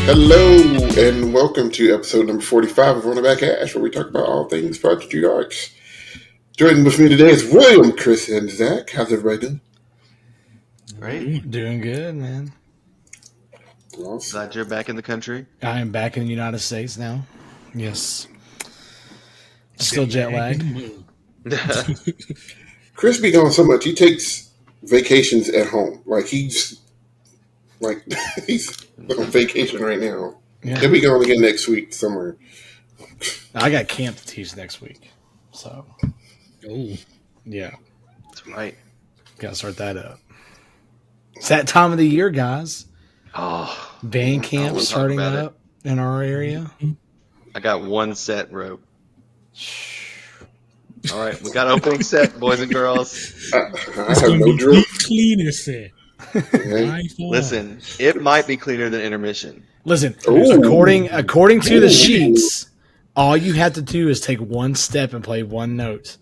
Hello and welcome to episode number 45 of Running Back Ash, where we talk about all things Project Arcs. Joining with me today is William, Chris, and Zach. How's everybody doing? Great. Doing good, man. Awesome. Glad you're back in the country. I am back in the United States now. Yes. Still jet lagged. Chris be gone so much, he takes vacations at home. He's on vacation right now. Yeah. He'll be gone again next week somewhere. I got camp to teach next week. So, yeah. That's right. Got to start that up. It's that time of the year, guys. Oh, Band camp starting up in our area. I got one set rope. All right, we got opening set, boys and girls. I have no drill. Cleaner set. Okay. Listen, it might be cleaner than intermission. Listen, Ooh. according to the sheets, all you have to do is take one step and play one note.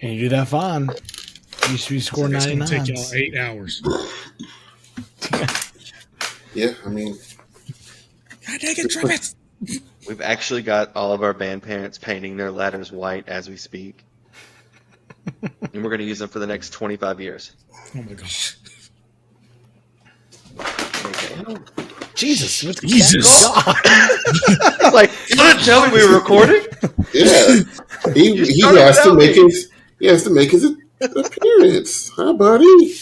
And you do that fine. You should be scoring It's 99. gonna take y'all 8 hours. Yeah, I mean, God dang it, Travis! We've actually got all of our band parents painting their ladders white as we speak. And we're going to use them for the next 25 years. Oh my gosh. Okay. Jesus. What's Jesus. Like, you didn't tell me we were recording? yeah. He has to make his appearance. Hi, buddy.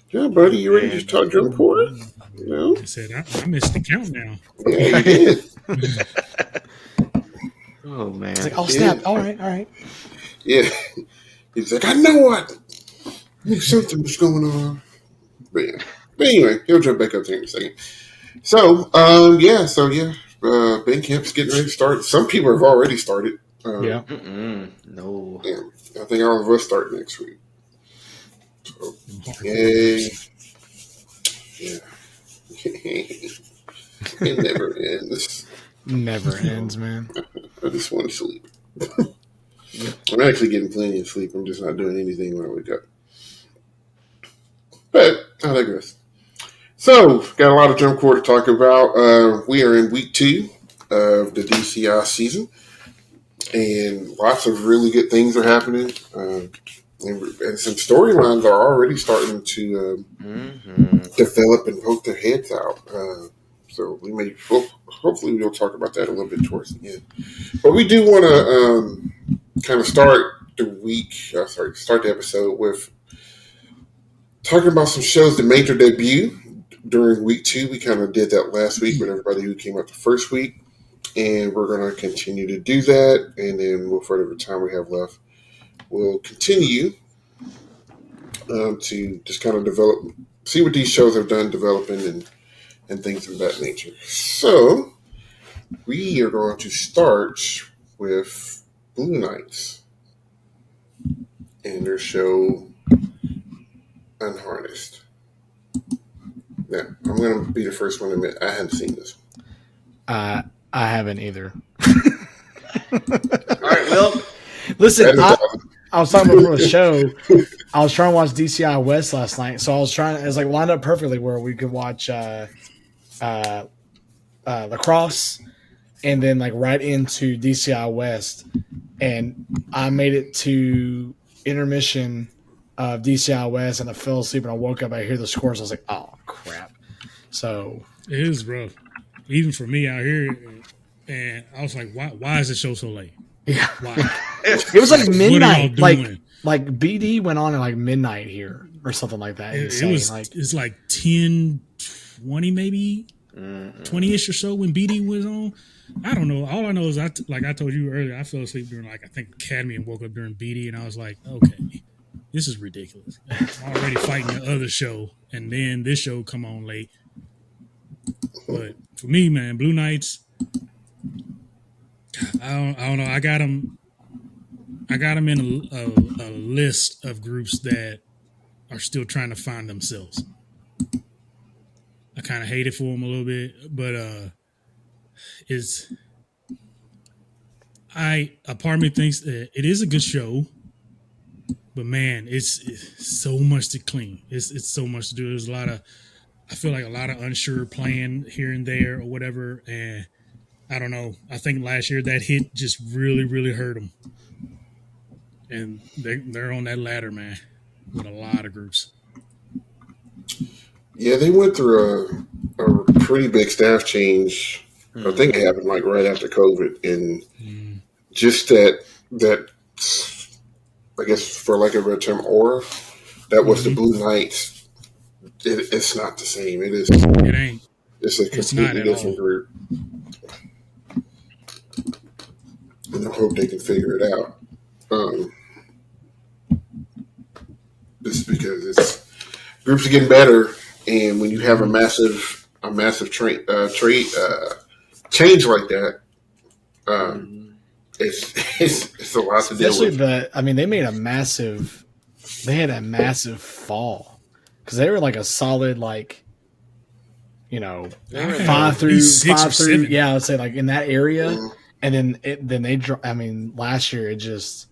Yeah, buddy, you ready to start drum court? No? I said, I missed the count now. Yeah, you did. Oh, man. It's like, oh, snap. All right. Yeah. He's like, I know what. I knew something was going on. But anyway, he'll jump back up there in a second. So, band camp's getting ready to start. Some people have already started. Yeah. No. Yeah, I think all of us start next week. So, yay. Yeah. It never ends. Never ends, man. I just want to sleep. I'm actually getting plenty of sleep. I'm just not doing anything when I wake up. But I digress. So, got a lot of drum corps to talk about. We are in week 2 of the DCI season, and lots of really good things are happening. And some storylines are already starting to develop and poke their heads out. So hopefully we'll talk about that a little bit towards the end. But we do want to kind of start the episode with talking about some shows that made their debut during week 2. We kind of did that last week with everybody who came out the first week, and we're going to continue to do that. And then for whatever time we have left, we'll continue to just kind of see what these shows have done developing and things of that nature. So, we are going to start with Blue Knights and their show Unharnessed. Now, I'm going to be the first one to admit I haven't seen this. I haven't either. All right, Will. Listen, I was talking about the show. I was trying to watch DCI West last night, so it was like lined up perfectly where we could watch lacrosse and then like right into DCI West, and I made it to intermission of DCI West, and I fell asleep, and I woke up. I hear the scores. I was like, "Oh crap!" So It is rough, even for me out here. And I was like, why is the show so late? yeah, Why? it was like What are y'all midnight. doing? Like BD went on at like midnight here or something like that. It's like 10, 20 maybe, 20-ish or so when BD was on. I don't know. All I know is like I told you earlier, I fell asleep during I think Academy and woke up during BD, and I was like, okay, this is ridiculous. I'm already fighting the other show, and then this show come on late. But for me, man, Blue Knights, I don't know. I got them in a list of groups that are still trying to find themselves. I kind of hate it for them a little bit, but a part of me thinks that it is a good show, but man, it's so much to clean. It's so much to do. There's a lot of I feel like a lot of unsure playing here and there or whatever. And I don't know. I think last year that hit just really, really hurt them. And they're on that ladder, man, with a lot of groups. Yeah, they went through a pretty big staff change. I think it happened like right after COVID, and just that I guess for lack of a better term, aura that was the Blue Knights. It's not the same. It is. It ain't. It's a completely different group, and I hope they can figure it out. Just because groups are getting better, and when you have a massive trade change like that, it's a lot to deal Especially with. they had a massive fall because they were like a solid 5 through 6 or 7. yeah, let's say like in that area, and then they last year it just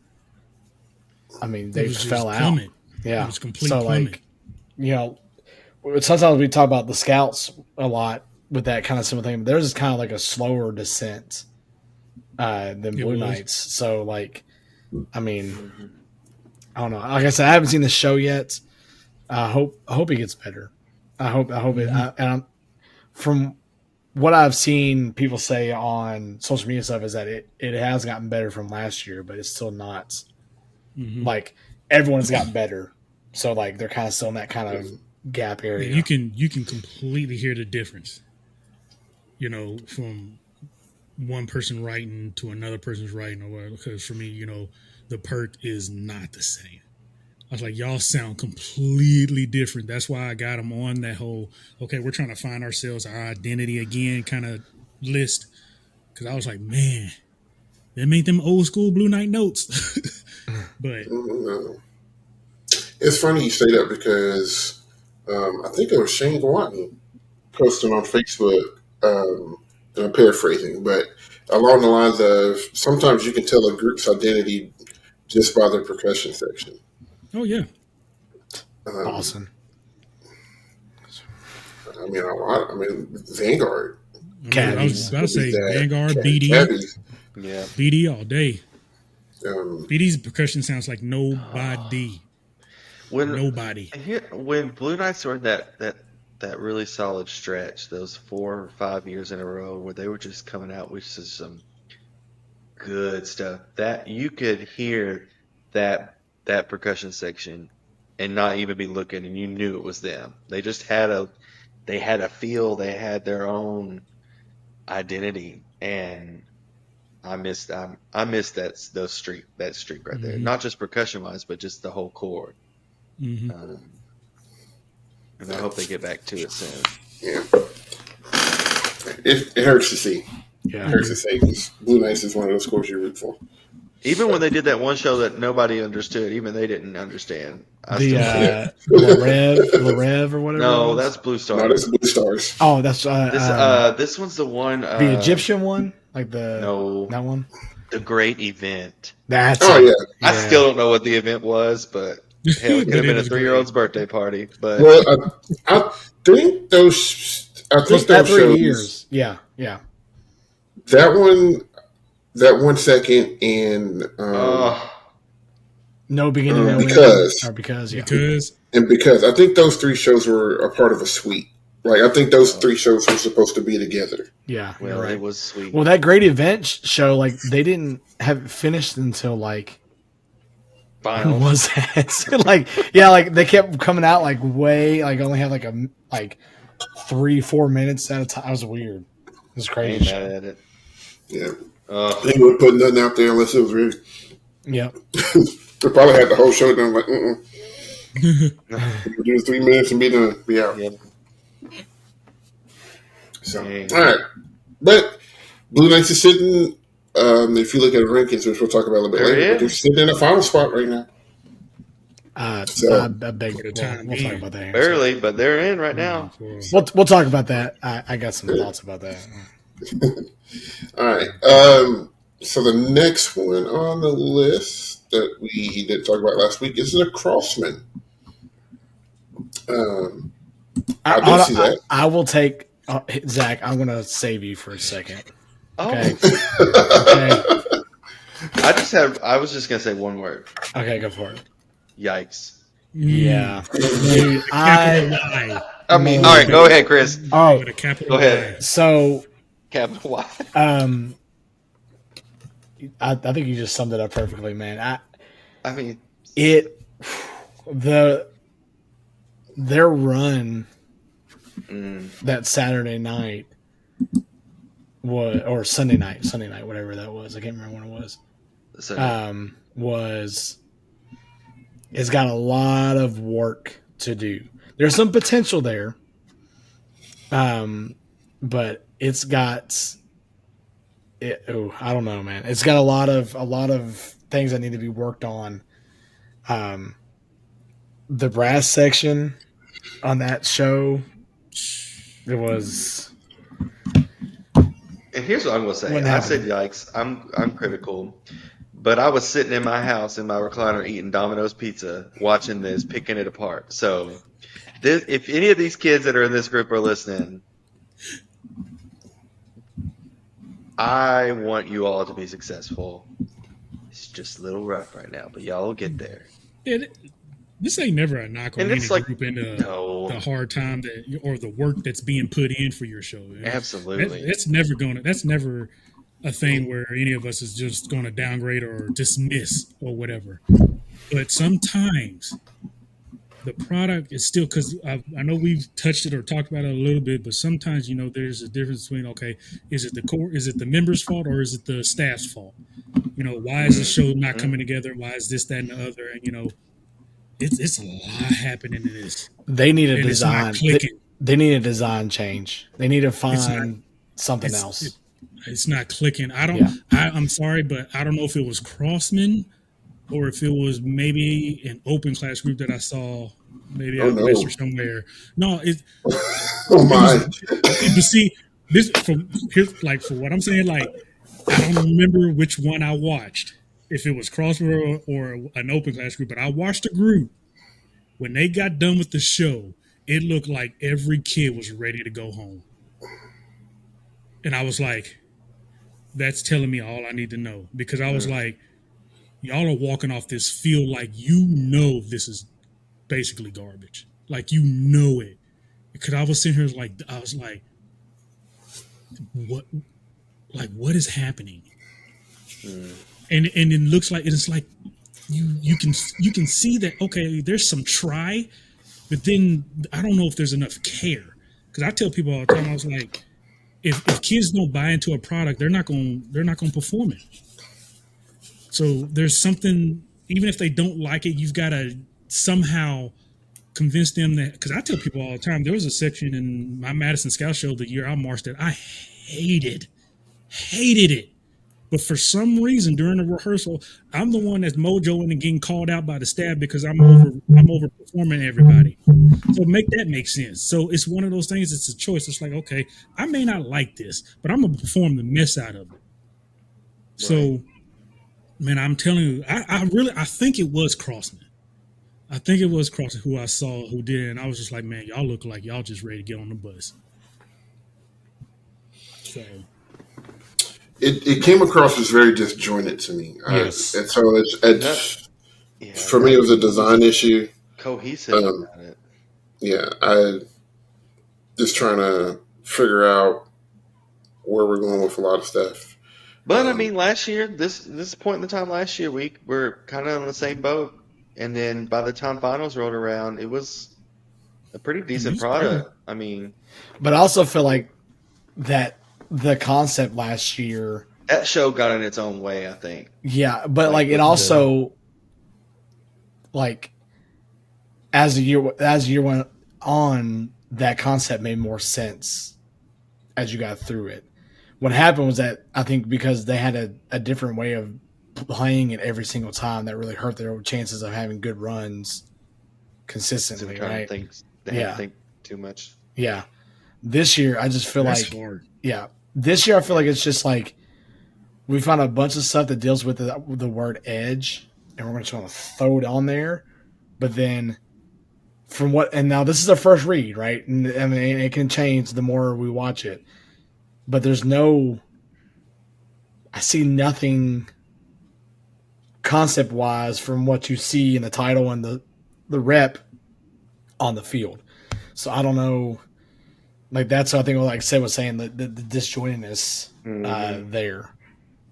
they fell out. Plummet. Yeah, It was complete so plummet. sometimes we talk about the scouts a lot with that kind of similar thing. But theirs is kind of like a slower descent than Blue Knights. So I don't know. Like I said, I haven't seen the show yet. I hope it gets better. I hope it. From what I've seen people say on social media stuff is that it has gotten better from last year, but it's still not like everyone's gotten better. So they're kind of still in that kind of gap area. You can completely hear the difference. From one person writing to another person's writing or whatever. Because for me, the perk is not the same. I was like, y'all sound completely different. That's why I got them on that whole, okay, we're trying to find ourselves, our identity again kind of list. Because I was like, man, that made them old school Blue Knight notes. But It's funny you say that because I think it was Shane Gawatan posting on Facebook, and I'm paraphrasing, but along the lines of sometimes you can tell a group's identity just by their percussion section. Oh, yeah. Awesome. Vanguard. I was about to say Vanguard, BD. Cabbies. Yeah. BD all day. BD's percussion sounds like nobody. Nobody. When Blue Knights were in that really solid stretch, those 4 or 5 years in a row where they were just coming out with some good stuff, that you could hear that percussion section and not even be looking, and you knew it was them. They just had a feel, they had their own identity, and I missed that streak right there. Not just percussion wise, but just the whole chord. And I hope they get back to it soon. Yeah, it hurts to see. Yeah, it hurts to see because Blue Knights is one of those scores you root for. Even when they did that one show that nobody understood, even they didn't understand. Larev or whatever. No, that's Blue Stars. No, that's Blue Stars. Oh, that's this one's the one. the Egyptian one, that one. The Great Event. That's yeah. I still don't know what the event was, but hell, it could have been a 3-year-old's birthday party. But I think those. I think that those 3 shows. years. Yeah. That 1 second and No beginning, no because end. Or because I think those 3 shows were a part of a suite. I think those 3 shows were supposed to be together. Yeah, well, right. It was sweet. Well, that Great Event show, they didn't have it finished until Final. When was that? They kept coming out way only had 3-4 minutes at a time. It was weird. It was crazy. Mad at it. Yeah. They wouldn't put nothing out there unless it was real. Yep. They probably had the whole show done do 3 minutes and be done. Be out. Yep. So, all right. But Blue Knights is sitting, if you look at the rankings, which we'll talk about a little bit later, but they're sitting in a final spot right now. I beg your time. We'll talk about that. Barely, but they're in right now. We'll talk about that. I got some thoughts about that. All right. So the next one on the list that we didn't talk about last week is the Crossman. I do see that. I will take Zach. I'm going to save you for a second. Okay. Oh, okay. I was just gonna say one word. Okay, go for it. Yikes. Yeah, dude. Capital Y. I mean, No. all right, go ahead, Chris. Oh, With a capital Go ahead. Y. so Capital Y. I think you just summed it up perfectly, man. I mean, their run that Saturday night or Sunday night, whatever that was. I can't remember when it was. It's got a lot of work to do. There's some potential there, but it's got. I don't know, man. It's got a lot of things that need to be worked on. The brass section on that show, it was. and here's what I'm gonna say. What I said happened? yikes. I'm critical, but I was sitting in my house in my recliner eating Domino's pizza, watching this, picking it apart. So, if any of these kids that are in this group are listening, I want you all to be successful. It's just a little rough right now, but y'all will get there. This ain't never a knock on And any it's like, group in no, the hard time or the work that's being put in for your show. absolutely. That's never a thing where any of us is just going to downgrade or dismiss or whatever. But sometimes the product is still, because I know we've touched it or talked about it a little bit, but sometimes, there's a difference between, okay, is it the members' fault or is it the staff's fault? Why is the show not coming together? Why is this, that, and the other? And, it's a lot happening in this. They need a And it's not design. clicking. They need a design change. They need to find something else. It's not clicking. Yeah. I'm sorry, but I don't know if it was Crossman or if it was maybe an open class group that I saw maybe out west or somewhere. No, Oh my! But see, this for what I'm saying, like I don't remember which one I watched. If it was Crossman or an open class group, but I watched a group when they got done with the show. It looked like every kid was ready to go home, and I was like, "That's telling me all I need to know." Because I was like, "Y'all are walking off this field like this is basically garbage, like it." Because I was sitting here I was like, what is happening? And it looks like it's like you can see that, okay, there's some try, but then I don't know if there's enough care. Because I tell people all the time, I was like, if kids don't buy into a product, they're not going to perform it. So there's something, even if they don't like it, you've got to somehow convince them that, because I tell people all the time, there was a section in my Madison Scout show the year I marched that I hated it. But for some reason during the rehearsal, I'm the one that's mojoing and getting called out by the staff because I'm overperforming everybody. So make sense. So it's one of those things. It's a choice. It's like, okay, I may not like this, but I'm gonna perform the mess out of it. Right. So, man, I'm telling you, I think it was Crossman. I think it was Crossman who I saw who did it, and I was just like, man, y'all look like y'all just ready to get on the bus. So. It came across as very disjointed to me. Yes. And so for me, it was a design issue. Cohesive about it. Yeah, I just trying to figure out where we're going with a lot of stuff. But I mean, last year, this point in the time last year, we were kind of on the same boat. And then by the time finals rolled around, it was a pretty decent product. I mean, but I also feel like that the concept last year, that show got in its own way, I think. Yeah, but like it also, like as the year went on, that concept made more sense as you got through it. What happened was that I think because they had a different way of playing it every single time, that really hurt their chances of having good runs consistently. Right? They had to think too much. Yeah. This year, I just feel That's like hard. Yeah. This year, I feel like it's just like we found a bunch of stuff that deals with the word edge, and we're just going to throw it on there. But then from what, and now this is a first read, right? And I mean, it can change the more we watch it, but I see nothing concept wise from what you see in the title and the rep on the field. So I don't know. Like that's what I think, like Seth was saying, the disjointedness there.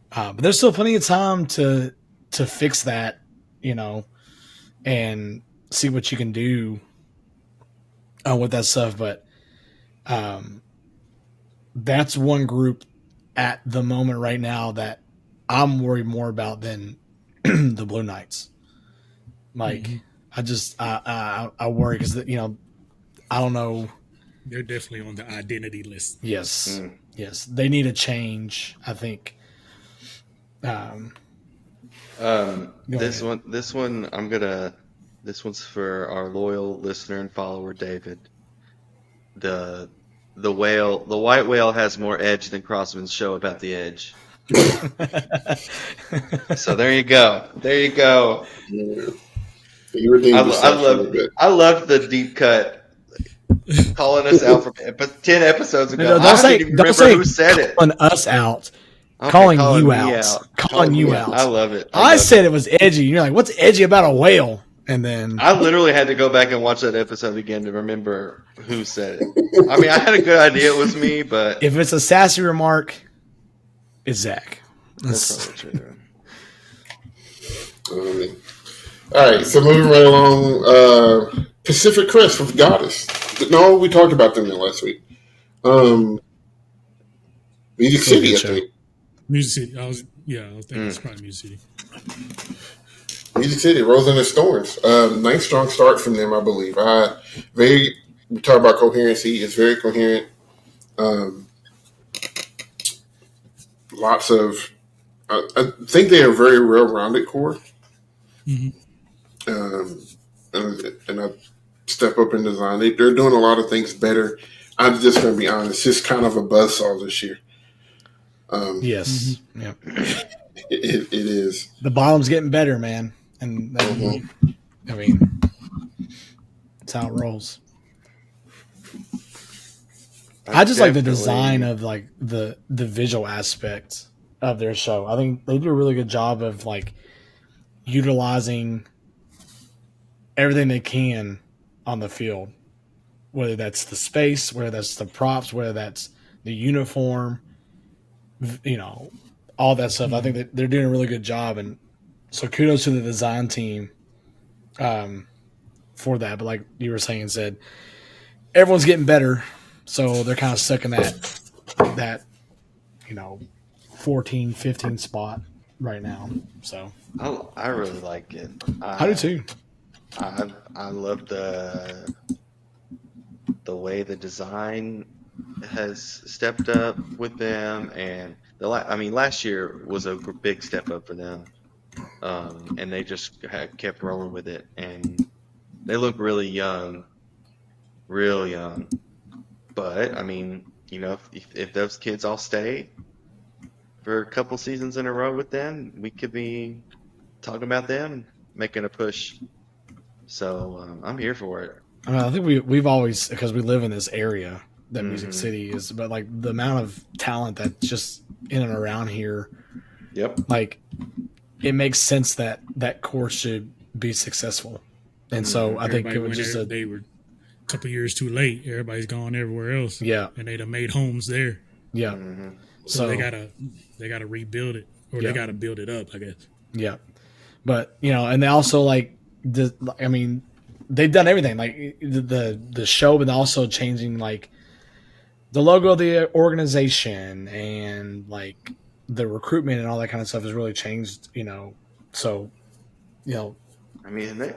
But there's still plenty of time to fix that, and see what you can do with that stuff. But that's one group at the moment right now that I'm worried more about than the Blue Knights. Like, I worry because, I don't know. They're definitely on the identity list. Yes. Yes. They need a change, I think. This one's for our loyal listener and follower, David. The white whale has more edge than Crossman's show about the edge. So there you go. There you go. Yeah. You redeemed yourself a little bit. I loved the deep cut calling us out from 10 episodes ago. Don't say who said it. Calling us out. Okay, calling you out. Calling you out. I love it. I said it was edgy. You're like, what's edgy about a whale? And then I literally had to go back and watch that episode again to remember who said it. I mean, I had a good idea it was me, but if it's a sassy remark, it's Zach. That's probably true. All right, so moving right along, Pacific Crest with Goddess. No, we talked about them last week. Music City, I think. Music City. I was thinking it's probably Music City. Music City, Rose and the Storms. Nice strong start from them, I believe. We talk about coherency. It's very coherent. Lots of, I think they are a very well-rounded core. And I step up in design. They're doing a lot of things better. I'm just going to be honest. It's just kind of a buzzsaw this year. Yes. Yeah. It is. The bottom's getting better, man. And I mean, it's how it rolls. I just like the design of like the visual aspect of their show. I think they do a really good job of like utilizing everything they can on the field, whether that's the space, whether that's the props, whether that's the uniform, all that stuff. I think that they're doing a really good job, and so kudos to the design team for that. But like you were saying, said everyone's getting better, so they're kind of stuck in that 14, 15 spot right now. So I really like it. I do too. I love the way the design has stepped up with them, and last year was a big step up for them, and they just kept rolling with it, and they look really young, real young. But I mean, if those kids all stay for a couple seasons in a row with them, we could be talking about them making a push. So I'm here for it. I mean, I think we've always, because we live in this area that Music City is, but like the amount of talent that's just in and around here. Yep. Like it makes sense that course should be successful. And so I think it was just they were a couple years too late. Everybody's gone everywhere else. Yeah. And they'd have made homes there. Yeah. So they gotta rebuild it, or they gotta build it up, I guess. Yeah. But and they also they've done everything, like the show, but also changing like the logo of the organization and like the recruitment and all that kind of stuff has really changed. So I mean,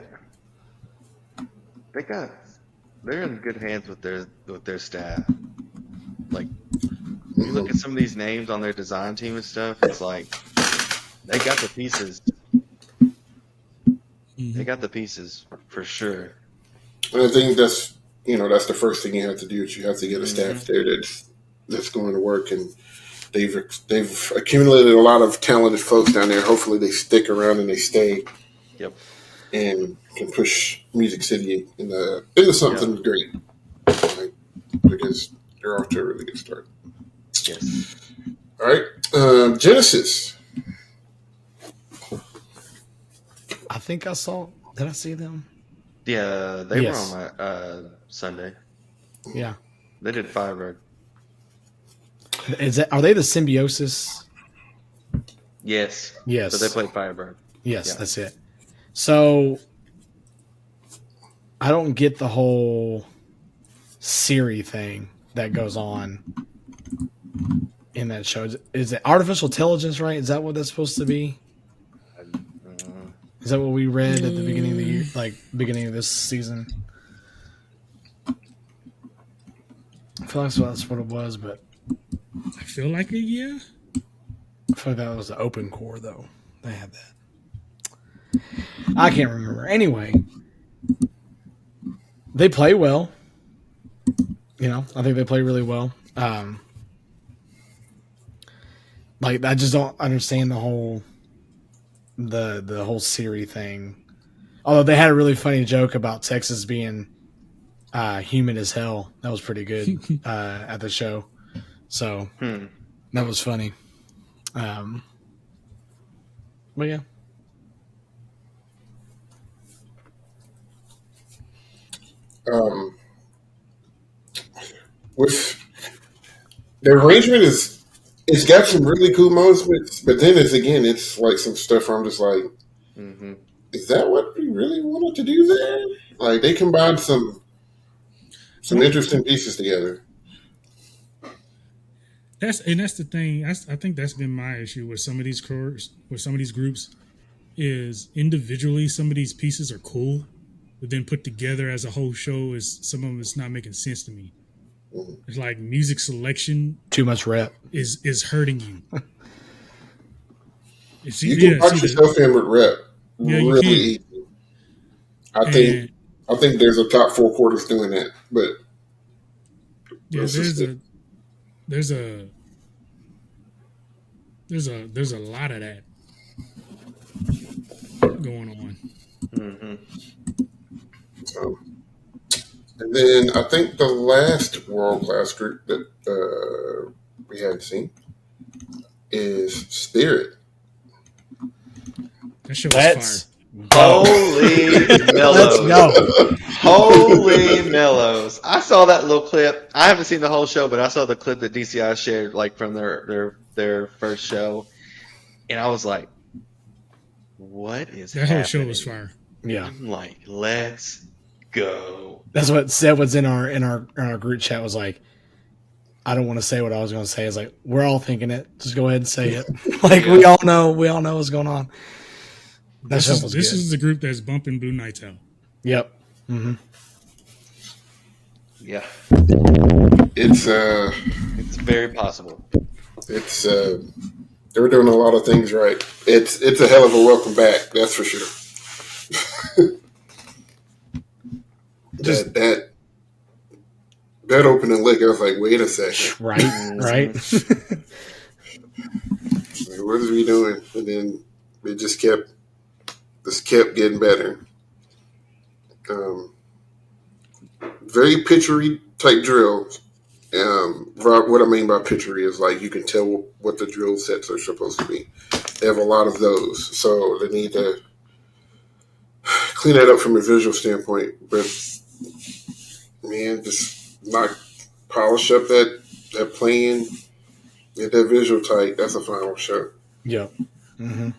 they're in good hands with their staff. Like, you look at some of these names on their design team and stuff, it's like they got the pieces. They got the pieces for sure. And I think that's the first thing you have to do is you have to get a staff there that's going to work, and they've accumulated a lot of talented folks down there. Hopefully they stick around and they stay. Yep. and can push Music City into something great. Like, because they're off to a really good start. Yes. All right, Genesis. I think I saw. Did I see them? Yeah, they Yes. were on Sunday. Yeah. They did Firebird. Are they the Symbiosis? Yes. Yes. But they played Firebird. Yes, Yeah. that's it. So I don't get the whole Siri thing that goes on in that show. Is it artificial intelligence, right? Is that what that's supposed to be? Is that what we read at the beginning of the year, like beginning of this season? I feel like that's what it was, but I feel like it, yeah. I feel like that was the open core, though. They had that. I can't remember. Anyway, they play well. You know, I think they play really well. Like, I just don't understand the whole Siri thing. Although they had a really funny joke about Texas being humid as hell. That was pretty good at the show. So that was funny. But yeah. With the arrangement it's got some really cool moments, but then it's like some stuff where I'm just like, is that what we really wanted to do there? Like, they combined some interesting pieces together. That's the thing. I think that's been my issue with some of these groups. Is individually some of these pieces are cool, but then put together as a whole show is some of it's not making sense to me. It's like music selection Too much rep is hurting you. You can punch yourself in with rep really easy. I think there's a top 4 quarters doing that, but yeah, there's a lot of that going on. So, and then I think the last world-class group that we hadn't seen is Spirit. That show was fire. Holy mellows. Let's go. Holy mellows. I saw that little clip. I haven't seen the whole show, but I saw the clip that DCI shared like from their first show. And I was like, what is that happening? whole show was fire. Yeah. I'm like, let's go. That's what said was in our group chat was like, I don't want to say what I was going to say. It's like, we're all thinking it. Just go ahead and say it. Like, we all know what's going on. This is the group that's bumping Blue Knights out. Yep. Mm-hmm. Yeah. It's very possible. It's they're doing a lot of things right. It's a hell of a welcome back, that's for sure. that opening lick, I was like, wait a second. Right. Like, what is we doing? And then it just kept getting better. Very pitchery type drills. What I mean by pitchery is like you can tell what the drill sets are supposed to be. They have a lot of those, so they need to clean that up from a visual standpoint. But man, just not polish up that playing, get that visual tight. That's a final show. Yep. Mm-hmm.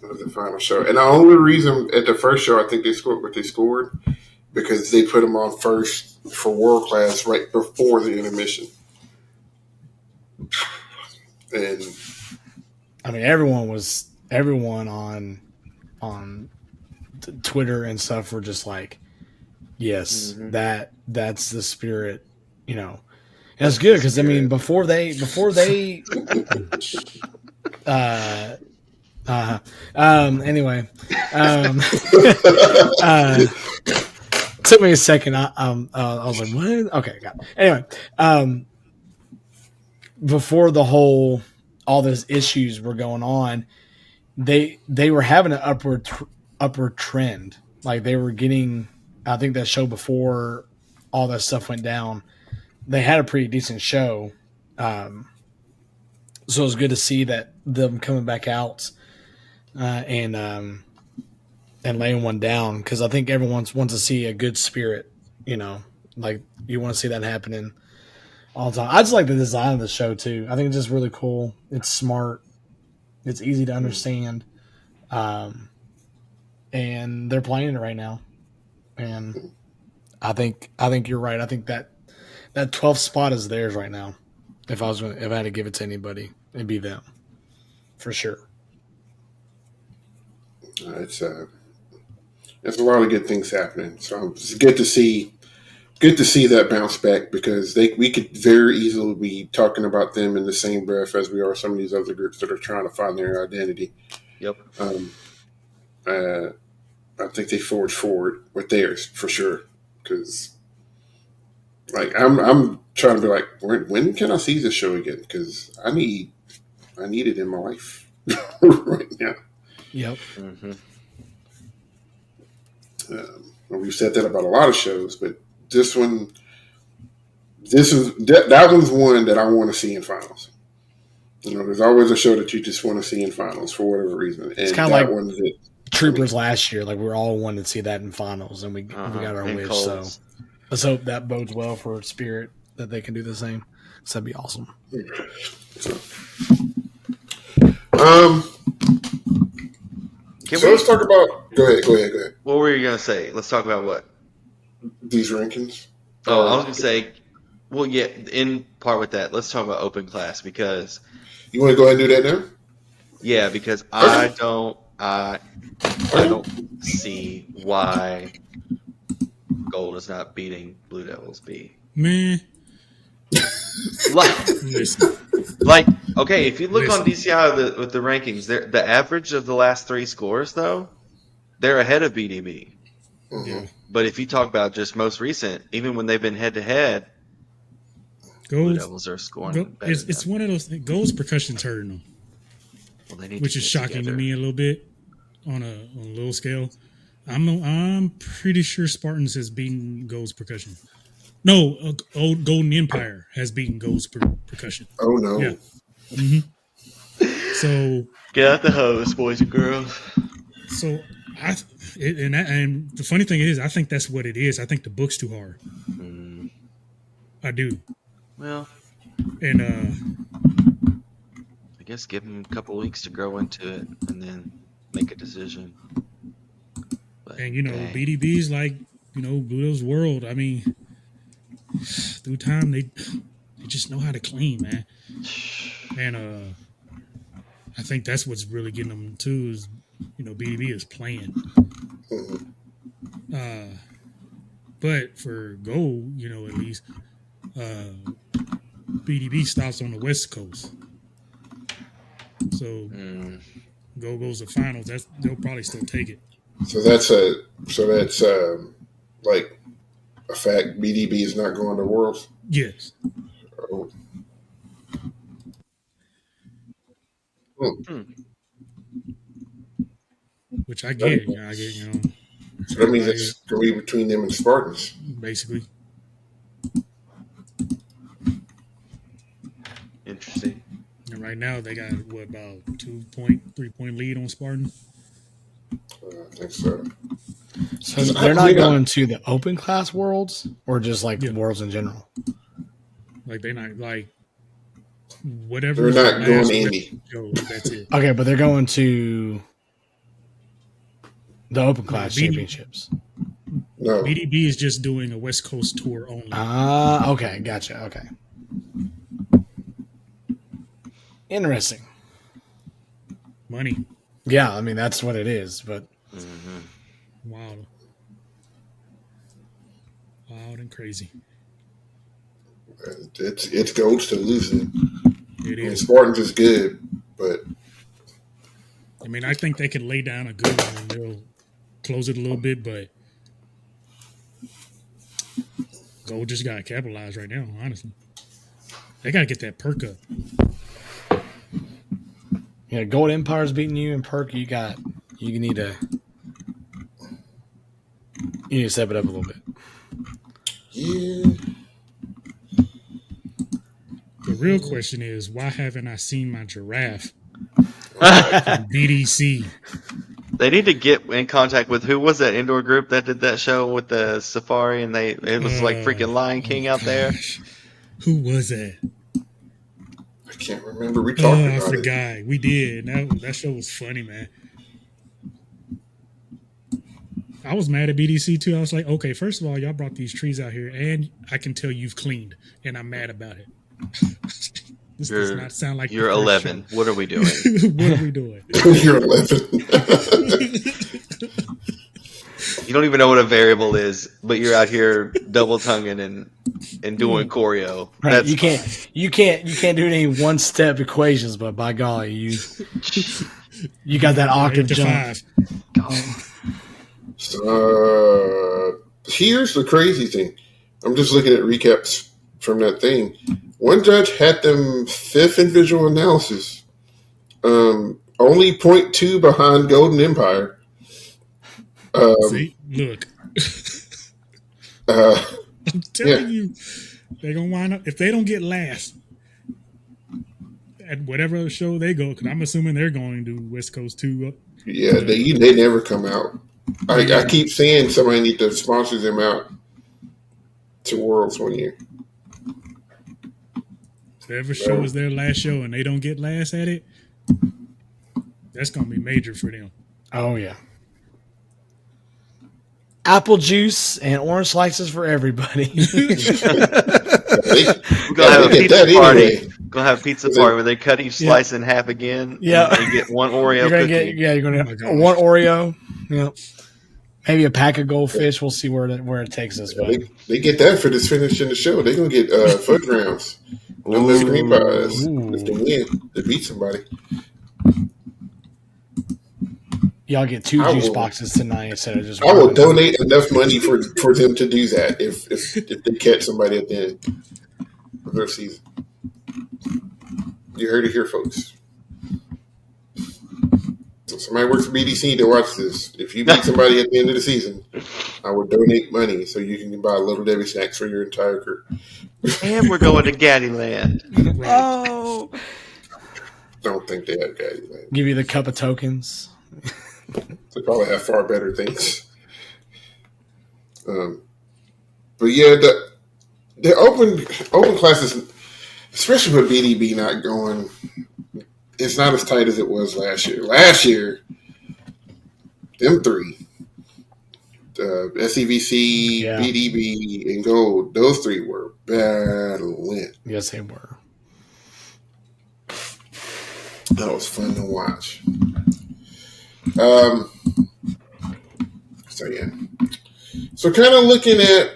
That was the final show, and the only reason at the first show I think they scored what they scored because they put them on first for world class right before the intermission. And I mean, everyone on Twitter and stuff were just like, yes, that's the spirit, you know. And it's good because I mean, before they anyway, took me a second. I was like, what? Okay, got it. Anyway, before all those issues were going on, they were having an upward trend. Like they were getting, I think that show before all that stuff went down, they had a pretty decent show. Um, so it was good to see that them coming back out and laying one down, because I think everyone wants to see a good spirit. You know, like you want to see that happening all the time. I just like the design of the show too. I think it's just really cool. It's smart. It's easy to understand. And they're playing it right now. And I think you're right. I think that 12th spot is theirs right now. If I had to give it to anybody, it'd be them for sure. It's there's a lot of good things happening. So it's good to see that bounce back, because we could very easily be talking about them in the same breath as we are some of these other groups that are trying to find their identity. Yep. I think they forged forward with theirs for sure, because like I'm trying to be like, when can I see this show again? Because I need it in my life right now. Yep. Mm-hmm. We've said that about a lot of shows, but that one's one that I want to see in finals. You know, there's always a show that you just want to see in finals for whatever reason, and It's kind of that like one's it. Troopers last year. Like we were all wanting to see that in finals, and we got our And wish. Coles. So let's hope that bodes well for Spirit, that they can do the same. So that'd be awesome. So, let's talk about. Go ahead. What were you gonna say? Let's talk about what? These rankings. Oh, I was gonna say, well, yeah, in part with that, let's talk about open class, because You want to go ahead and do that now? yeah, because Okay. I don't see why Gold is not beating Blue Devils B. Man, Like, listen. Okay, if you look on DCI with the rankings, the average of the last 3 scores, though, they're ahead of BDB. Yeah. But if you talk about just most recent, even when they've been head to head, Blue Gold, Devils are scoring better. it's one of those things. Gold's percussion's hurting them, Well, they need which to is get shocking together. to me a little bit on a little scale. I'm pretty sure Spartans has beaten Gold's percussion. No, old Golden Empire has beaten Gold's percussion. Oh no. Yeah. Mm-hmm. So Get out the hose, boys and girls. So and the funny thing is, I think that's what it is. I think the book's too hard. I do. Well, And I guess give them a couple weeks to grow into it and then make a decision. But, and you know, dang. BDB's like, you know, Bluto's world. I mean, through time they just know how to clean, man. And I think that's what's really getting them too, is, you know, BDB is playing. But for Gold, you know, at least BDB stops on the West Coast. So Gold goes to finals. They'll probably still take it. So that's like a fact. BDB is not going to Worlds. Yes. Oh. Which I get. You know. So that means it's going to be between them and Spartans. Basically. Interesting. And right now they got about 3-point lead on Spartan. I think so. So they're not going to the open class worlds, or just like worlds in general? Like they're not like whatever. They're not going to Indy. That's it. Okay, but they're going to the open class championships. No. BDB is just doing a West Coast tour only. Okay, gotcha. Okay. Interesting. Money. Yeah, I mean that's what it is, but Wild and crazy. It's Gold's to losing. It And is. Spartans is good, but I mean, I think they can lay down a good one and they'll close it a little bit, but Gold just got to capitalize right now, honestly. They got to get that perk up. Yeah, Gold Empire's beating you, and Perk, you need to step it up a little bit. Yeah. The real question is, why haven't I seen my giraffe from BDC? They need to get in contact with who was that indoor group that did that show with the safari, and it was like freaking Lion King out there. Who was that? I can't remember. We talked about I forgot. We did. That show was funny, man. I was mad at BDC too. I was like, okay, first of all, y'all brought these trees out here, and I can tell you've cleaned, and I'm mad about it. This does not sound like you're 11. What are we doing? What are we doing? You're 11. You don't even know what a variable is, but you're out here double tonguing and doing choreo. Right. That's You can't do any one step equations, but by golly, you got that octave jump. Here's the crazy thing. I'm just looking at recaps from that thing. One judge had them 5th in visual analysis. Only 0.2 behind Golden Empire. See, look. I'm telling you, they're going to wind up, if they don't get last at whatever show they go, because I'm assuming they're going to West Coast 2. Yeah, they never come out. I keep saying somebody need to sponsor them out to Worlds one year. Whatever show is their last show and they don't get last at it, that's going to be major for them. Oh, yeah. Apple juice and orange slices for everybody. We're gonna have a pizza party. Anyway. Gonna have a pizza party where they cut each slice in half again. Yeah, and you get one Oreo cookie. You're gonna get one Oreo. Yep. Maybe a pack of goldfish. We'll see where it takes us. But they get that for this finishing the show. They're gonna get fudge rounds, no less green pies if they win. They beat somebody. Y'all get 2 juice boxes tonight instead of just. I will donate enough money for them to do that if they catch somebody at the end of their season. You heard it here, folks. So somebody works for BDC to watch this. If you beat somebody at the end of the season, I will donate money so you can buy Little Debbie snacks for your entire crew. And we're going to Gaddyland. Right. Oh. Don't think they have Gaddyland. Give you the cup of tokens. They probably have far better things. But yeah, the open classes, especially with BDB not going, it's not as tight as it was last year. Last year, them 3, SEVC, BDB, and Gold, those 3 were battling. Yes, they were. That was fun to watch. So kind of looking at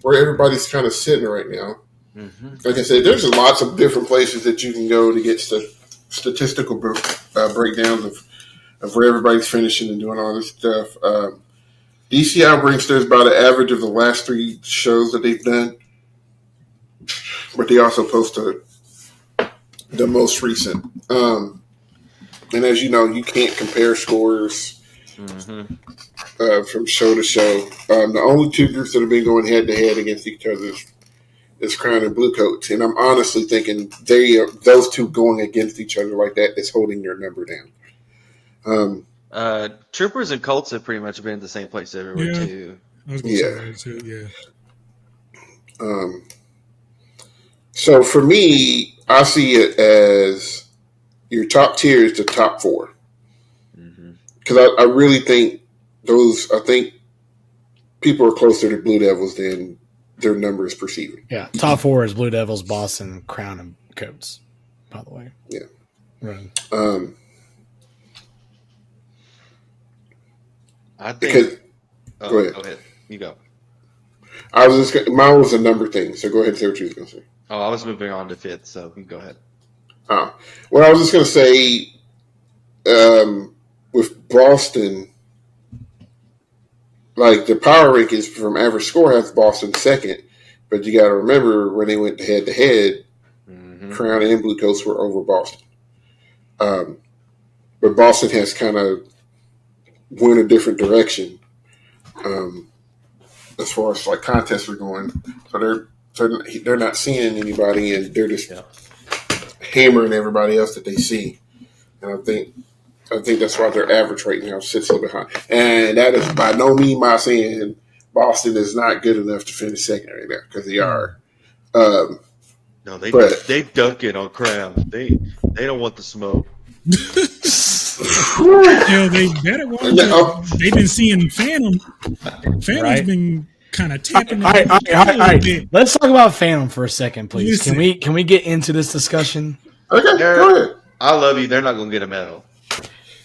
where everybody's kind of sitting right now. Mm-hmm. Like I said, there's lots of different places that you can go to get statistical breakdowns of where everybody's finishing and doing all this stuff. DCI brings us about an average of the last 3 shows that they've done, but they also post the most recent. And as you know, you can't compare scores from show to show. The only 2 groups that have been going head-to-head against each other is Crown and Blue Coats. And I'm honestly thinking those 2 going against each other like that is holding their number down. Troopers and Colts have pretty much been at the same place everywhere, too. I was going to say that too, So for me, I see it as your top tier is the top 4. Because I really think I think people are closer to Blue Devils than their number is perceiving. Yeah, top 4 is Blue Devils, Boston, Crown, and Coats, by the way. Yeah. Right. I think. Go ahead. Go ahead. You go. I was just mine was a number thing, so go ahead and say what you was going to say. Oh, I was moving on to 5th, so you go ahead. Well, I was just going to say, with Boston, like the power rankings from average score has Boston 2nd, but you got to remember when they went head to head, Crown and Blue Coats were over Boston. But Boston has kind of went a different direction as far as like contests are going. So they're not seeing anybody, and they're just hammering everybody else that they see. And I think that's why their average right now sits a little behind. And that is by no means my saying Boston is not good enough to finish second right now, because they are. No, they dunk it on Crown. They don't want the smoke. They better want they've been seeing Phantom. Phantom's Right. been kind of tapping. All right. Let's talk about Phantom for a second, please. Listen. Can we get into this discussion? Okay, go ahead. I love you. They're not going to get a medal.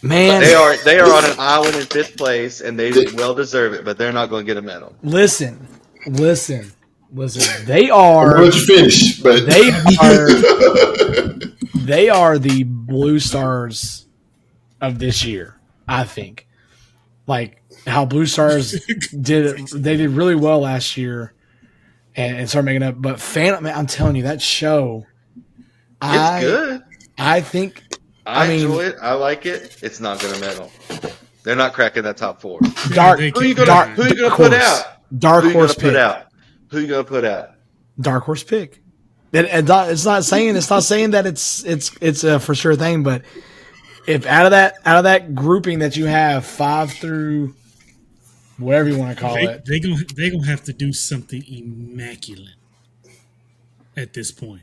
Man, They are on an island in 5th place, and they well deserve it. But they're not going to get a medal. listen. They are. Let's finish, but They are the Blue Stars of this year, I think. Like how Blue Stars they did really well last year and started making up. But Phantom, man, I'm telling you, that show, It's good. I think. I enjoy it. I like it. It's not going to medal. They're not cracking that top 4. Dark. Who are you going to put out? Dark Who you horse going to put pick. out? Who you going to put out? Dark horse pick. It's not saying that it's a for sure thing, but if out of that grouping that you have 5 through whatever you want to call it, They gonna have to do something immaculate at this point.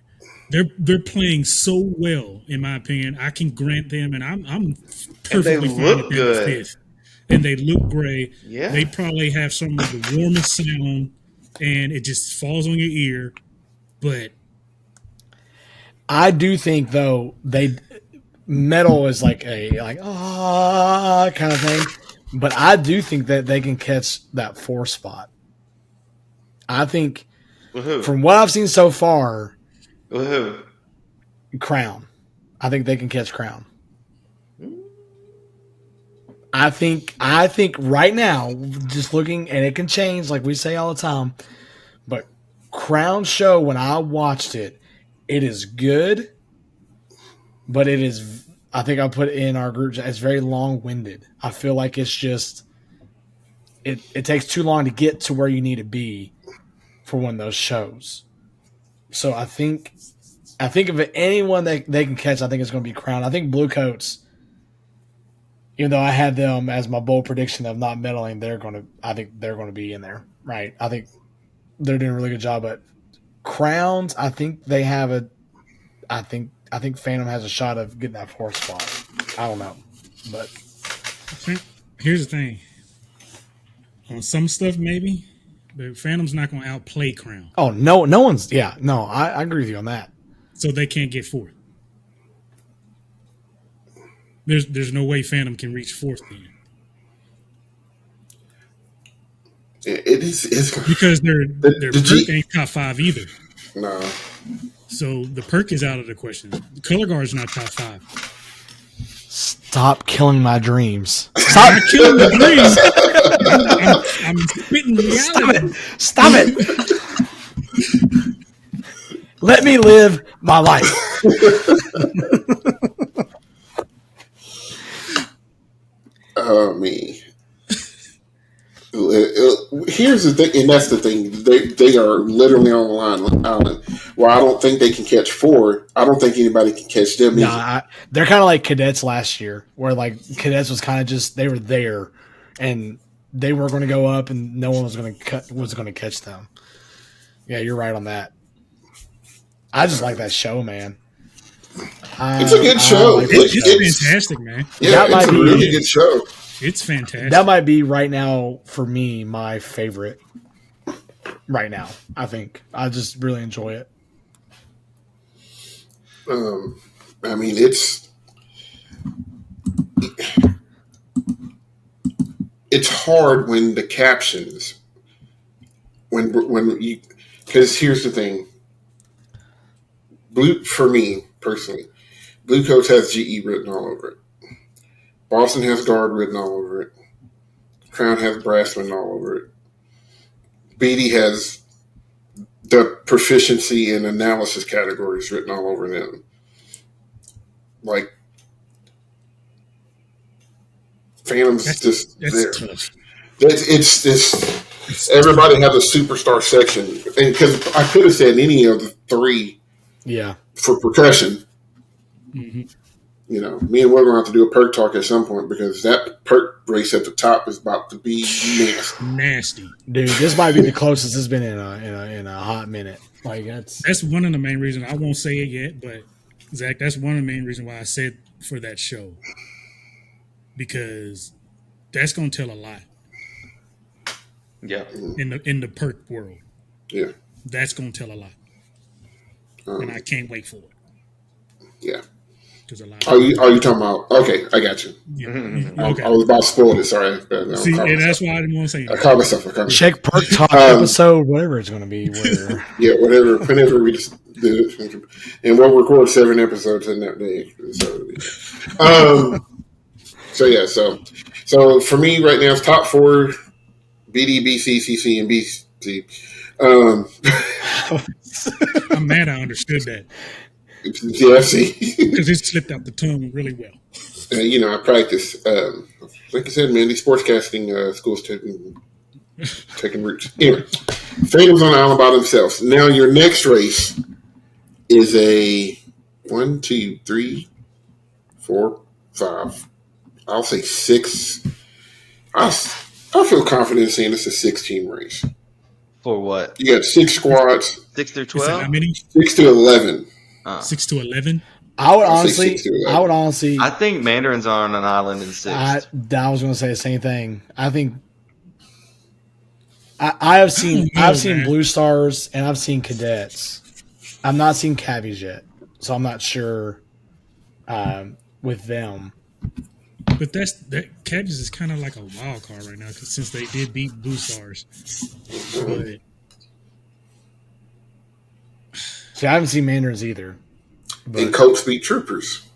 They're playing so well, in my opinion. I can grant them, and I'm perfectly fine look with them good. 5th. And they look great. Yeah. They probably have some of the warmest sound, and it just falls on your ear. But I do think though metal is like a kind of thing, but I do think that they can catch that 4 spot. I think Woohoo. from what I've seen so far, Woohoo. Crown. I think they can catch Crown. I think right now, just looking, and it can change like we say all the time, but Crown show, when I watched it, it is good, but it is, I think I put in our group, it's very long-winded. I feel like it's just, it takes too long to get to where you need to be for one of those shows. So I think if anyone they can catch, I think it's going to be Crown. I think Blue Coats, even though I had them as my bold prediction of not medaling, I think they're going to be in there, right? I think they're doing a really good job. But Crowns, I think they have I think Phantom has a shot of getting that 4th spot. I don't know, but here's the thing: on some stuff, maybe, but Phantom's not going to outplay Crown. oh no one's I agree with you on that. So they can't get 4th. There's no way Phantom can reach 4th then. it's Because their perk ain't top 5 either. no. So the perk is out of the question. The color guard's not top 5. Stop killing my dreams. I'm not killing the dreams. I'm spitting reality. Stop it. Let me live my life. Oh, me. Here's the thing, and that's the thing. They are literally on the island. Well, I don't think they can catch 4. I don't think anybody can catch them. Nah, they're kind of like Cadets last year, where like Cadets was kind of just they were there, and they were going to go up, and no one was going to catch them. Yeah, you're right on that. I just like that show, man. It's a good show. It's fantastic, man. Yeah, it's a really good show. It's fantastic. That might be right now for me my favorite. Right now, I think I just really enjoy it. I mean, it's hard when the captions when you, because here's the thing. For me personally, Blue Coats has GE written all over it. Boston has Guard written all over it. Crown has Brass written all over it. BD has the proficiency and analysis categories written all over them. Like, Phantom's just That's there. tough. It's just everybody has a superstar section, and because I could have said any of the three Yeah. for percussion. Mm-hmm. You know, me and we're going to have to do a perk talk at some point because that perk race at the top is about to be nasty. Nasty. Dude, this might be the closest it's been in a hot minute. Like That's one of the main reasons. I won't say it yet, but Zach, that's one of the main reasons why I said for that show, because that's going to tell a lot. Yeah. In the perk world. Yeah. That's going to tell a lot. And I can't wait for it. Yeah. A lot are you talking about? Okay, I got you. Yeah. Okay. I was about to spoil it. Sorry. See, and that's why I didn't want to say I caught myself. Check perk talk episode, whatever it's going to be. Yeah, whenever we just do it, and we'll record 7 episodes in that day. So for me right now, it's top 4: BD, BC, CC, and BC. I'm mad I understood that. Yeah, see, because it slipped out the tongue really well. I practice. Like I said, man, these sportscasting schools taking roots. Anyway, Phantoms on the island by themselves. Now your next race is a 1, 2, 3, 4, 5. I'll say 6. I feel confident saying it's a 16 race. For what? You got 6 squads. 6 through 12? How many? 6 to 11. 6 to 11. I would honestly. I think Mandarins are on an island in 6. I was going to say the same thing. I think I've seen Blue Stars and I've seen Cadets. I've not seen Cavies yet, so I'm not sure with them. But that Cavies is kind of like a wild card right now because since they did beat Blue Stars. But see, I haven't seen Mandarins either. But and Colts beat Troopers.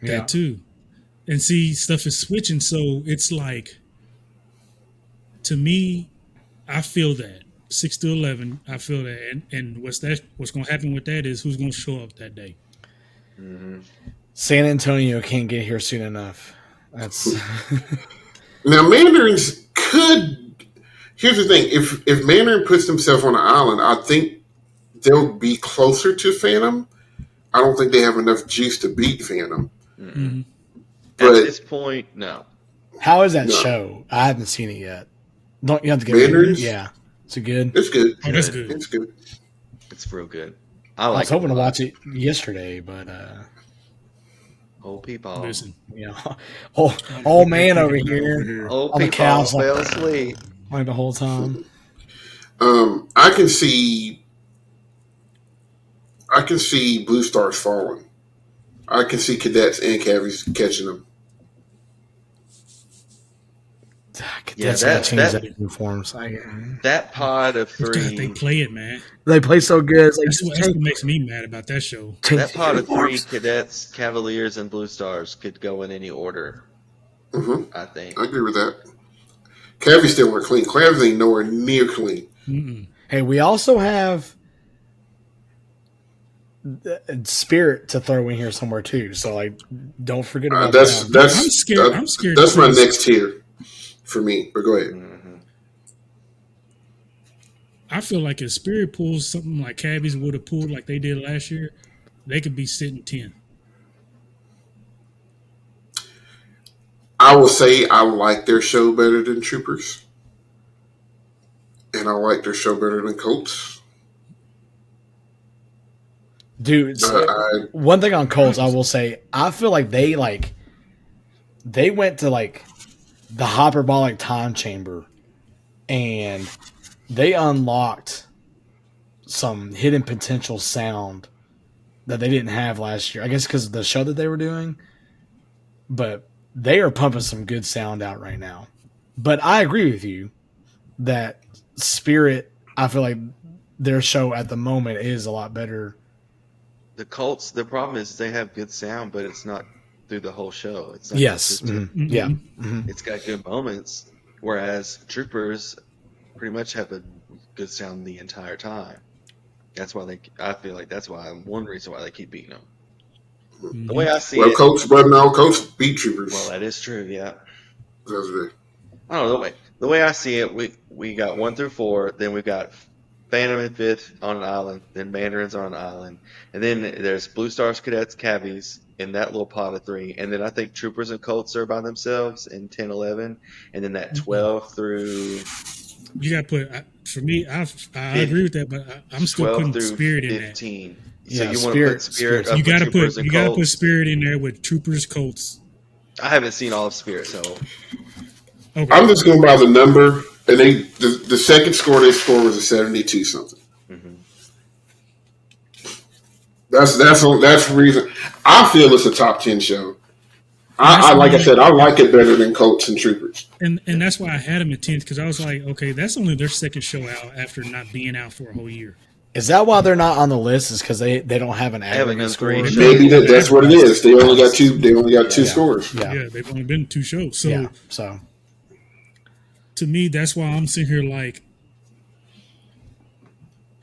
That too. And see, stuff is switching, so it's like, to me, I feel that 6 to 11. I feel that, and what's going to happen with that is who's going to show up that day. Mm-hmm. San Antonio can't get here soon enough. That's now Mandarins could. Here's the thing: if Mandarin puts himself on an island, I think they'll be closer to Phantom. I don't think they have enough juice to beat Phantom. Mm-hmm. But at this point, no. How is that show? I haven't seen it yet. Don't you have to get Mandarins? Yeah, is it good? It's good. Oh, that's good. It's good. It's real good. I was hoping to watch it yesterday, but old people. Listen, old man over here old on the couch fell asleep like the whole time. I can see Blue Stars falling. I can see Cadets and Cavies catching them. That pod of 3. They play it, man. They play so good. That's what makes me mad about that show. That pod of 3 Cadets, Cavaliers, and Blue Stars could go in any order. Mm-hmm. I think. I agree with that. Cavies still weren't clean. Cavies ain't nowhere near clean. Mm-mm. Hey, we also have Spirit to throw in here somewhere too. So don't forget about that. I'm scared. I'm scared. That's my next tier for me. But go ahead. Mm-hmm. I feel like if Spirit pulls something like Cavies would have pulled like they did last year, they could be sitting 10. I will say I like their show better than Troopers. And I like their show better than Colts. Dude, one thing on Colts, I will say, I feel like they went to the hyperbolic time chamber and they unlocked some hidden potential sound that they didn't have last year. I guess because of the show that they were doing. But they are pumping some good sound out right now. But I agree with you that Spirit, I feel like their show at the moment is a lot better. The Colts, the problem is they have good sound, but it's not through the whole show. It's not yes. Mm-hmm. Yeah. Mm-hmm. It's got good moments, whereas Troopers pretty much have a good sound the entire time. That's why I feel like that's one reason why they keep beating them. Mm-hmm. The way I see it. Coach beat Troopers. Well, that is true, yeah. That's right. I don't know the way I see it. We got 1 through 4, then we've got Phantom and Fifth on an island, then Mandarins on an island, and then there's Blue Stars, Cadets, Cavies in that little pot of 3, and then I think Troopers and Colts are by themselves in 10, 11, and then that 12 through You got to put for me. I agree with that, but I'm still 12 through Spirit in that. 15. So Yeah, you want to put Spirit. Spirit up You with got to Troopers put and you got to put Colts? Spirit in there with Troopers, Colts. I haven't seen all of Spirit, so Okay. I'm just going by the number, and the second score they scored was a 72 something. mhm. That's the reason I feel it's a top 10 show. I like I why- said, I like it better than Colts and Troopers. And that's why I had them at 10th because I was like, okay, that's only their second show out after not being out for a whole year. Is that why they're not on the list? Is because they don't have an haven't aggregate done score? 3 shows. Maybe that's what it is. They only got two. They only got two Yeah. scores. Yeah. Yeah, they've only been 2 shows. So Yeah. So to me, that's why I'm sitting here like,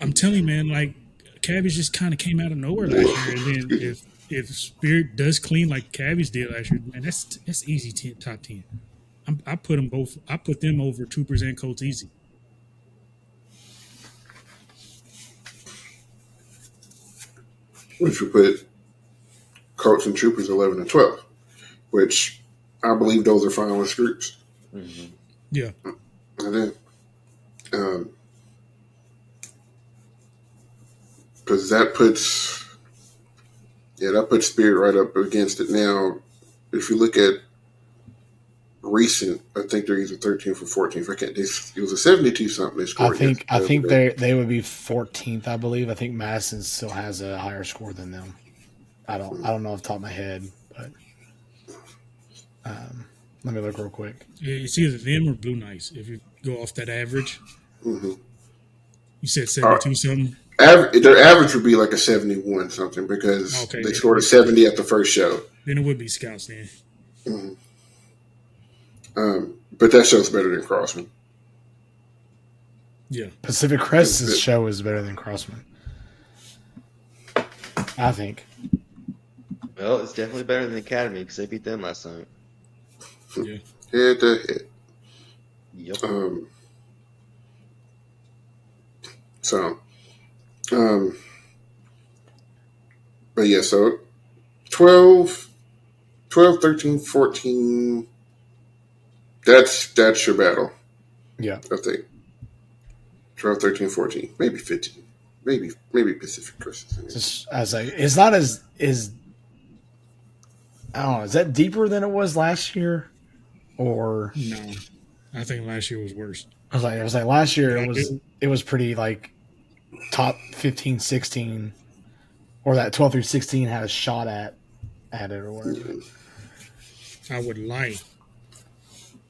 I'm telling you, man, like Cabbage just kind of came out of nowhere last year, and then if Spirit does clean like Cabbage did last year, man, that's easy top 10. I put them both. I put them over Troopers and Colts easy. Which would put Colts and Troopers 11 and 12, which I believe those are finalist groups. Mhm. Yeah, And then, because that puts Spirit right up against it. Now, if you look at recent, I think they're either 13th or 14th. It was a 72 something they I scored. think yesterday. they would be 14th. I believe. I think Madison still has a higher score than them. I don't know off the top of my head, but let me look real quick. it's either them or Blue Knights. If you go off that average, Mhm. you said 72 something. Their average would be like a 71 something because Okay, they scored a 70 at the first show. Then it would be Scouts then. But that show's better than Crossman. Yeah, Pacific Crest's show is better than Crossman. I think. Well, it's definitely better than Academy because they beat them last night. yeah. Head to head. Yep. But yeah, so 12, 13, 14, that's your battle, Yeah. I think. 12, 13, 14, maybe 15. Maybe Pacific Crest. Just as it's not as I don't know. Is that deeper than it was last year? Or No, I think last year was worse. I was like last year Yeah, it was pretty like top 15, 16, or that 12 through 16 had a shot at it or whatever. I would like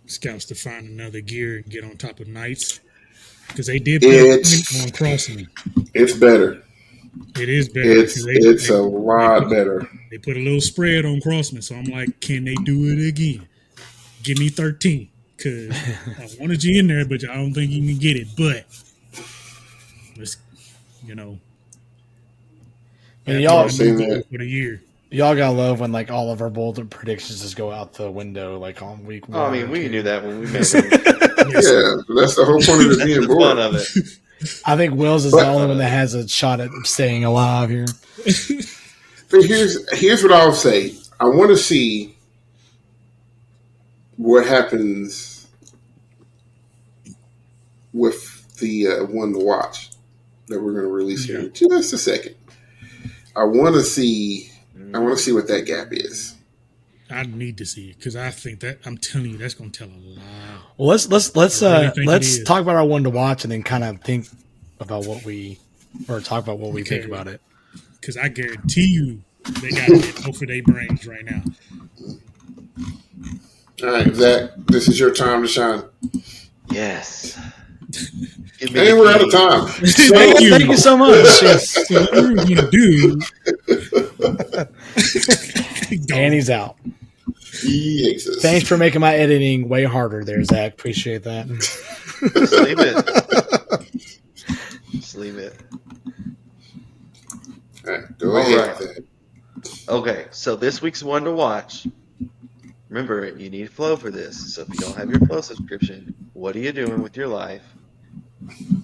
Scouts to find another gear and get on top of Knights because they did put a point on Crossman. It's better. It is better. It's a lot better. They put a little spread on Crossman, so I'm like, can they do it again? Give me 13 because I wanted you in there, but I don't think you can get it. But let's, And y'all I've seen that. for the year. y'all gotta love when like all of our bold predictions just go out the window like on week one. Oh, I mean, we knew that when we made Yeah, them. that's the whole point of it That's being the fun bored. of it. I think Will's is the only one that has a shot at staying alive here. But here's what I'll say. I want to see what happens with the one to watch that we're going to release here in just a second. I want to see what that gap is. I need to see it because I think that I'm telling you that's going to tell a lot. Well, let's I really think it is. talk about our one to watch and then kind of think about what we talk about what we think about it. Because I guarantee you they got it in both of their brains right now. All right, Zach, this is your time to shine. Yes. Give me And the we're out of key. time. Thank you. Thank you so much. Yes. So what we're going to do. And he's out. He hates us. Thanks for making my editing way harder there, Zach. Appreciate that. Just leave it. Just leave it. All right, go All ahead. right. Zach. Okay, so this week's one to watch Remember, you need Flow for this. So if you don't have your Flow subscription, what are you doing with your life?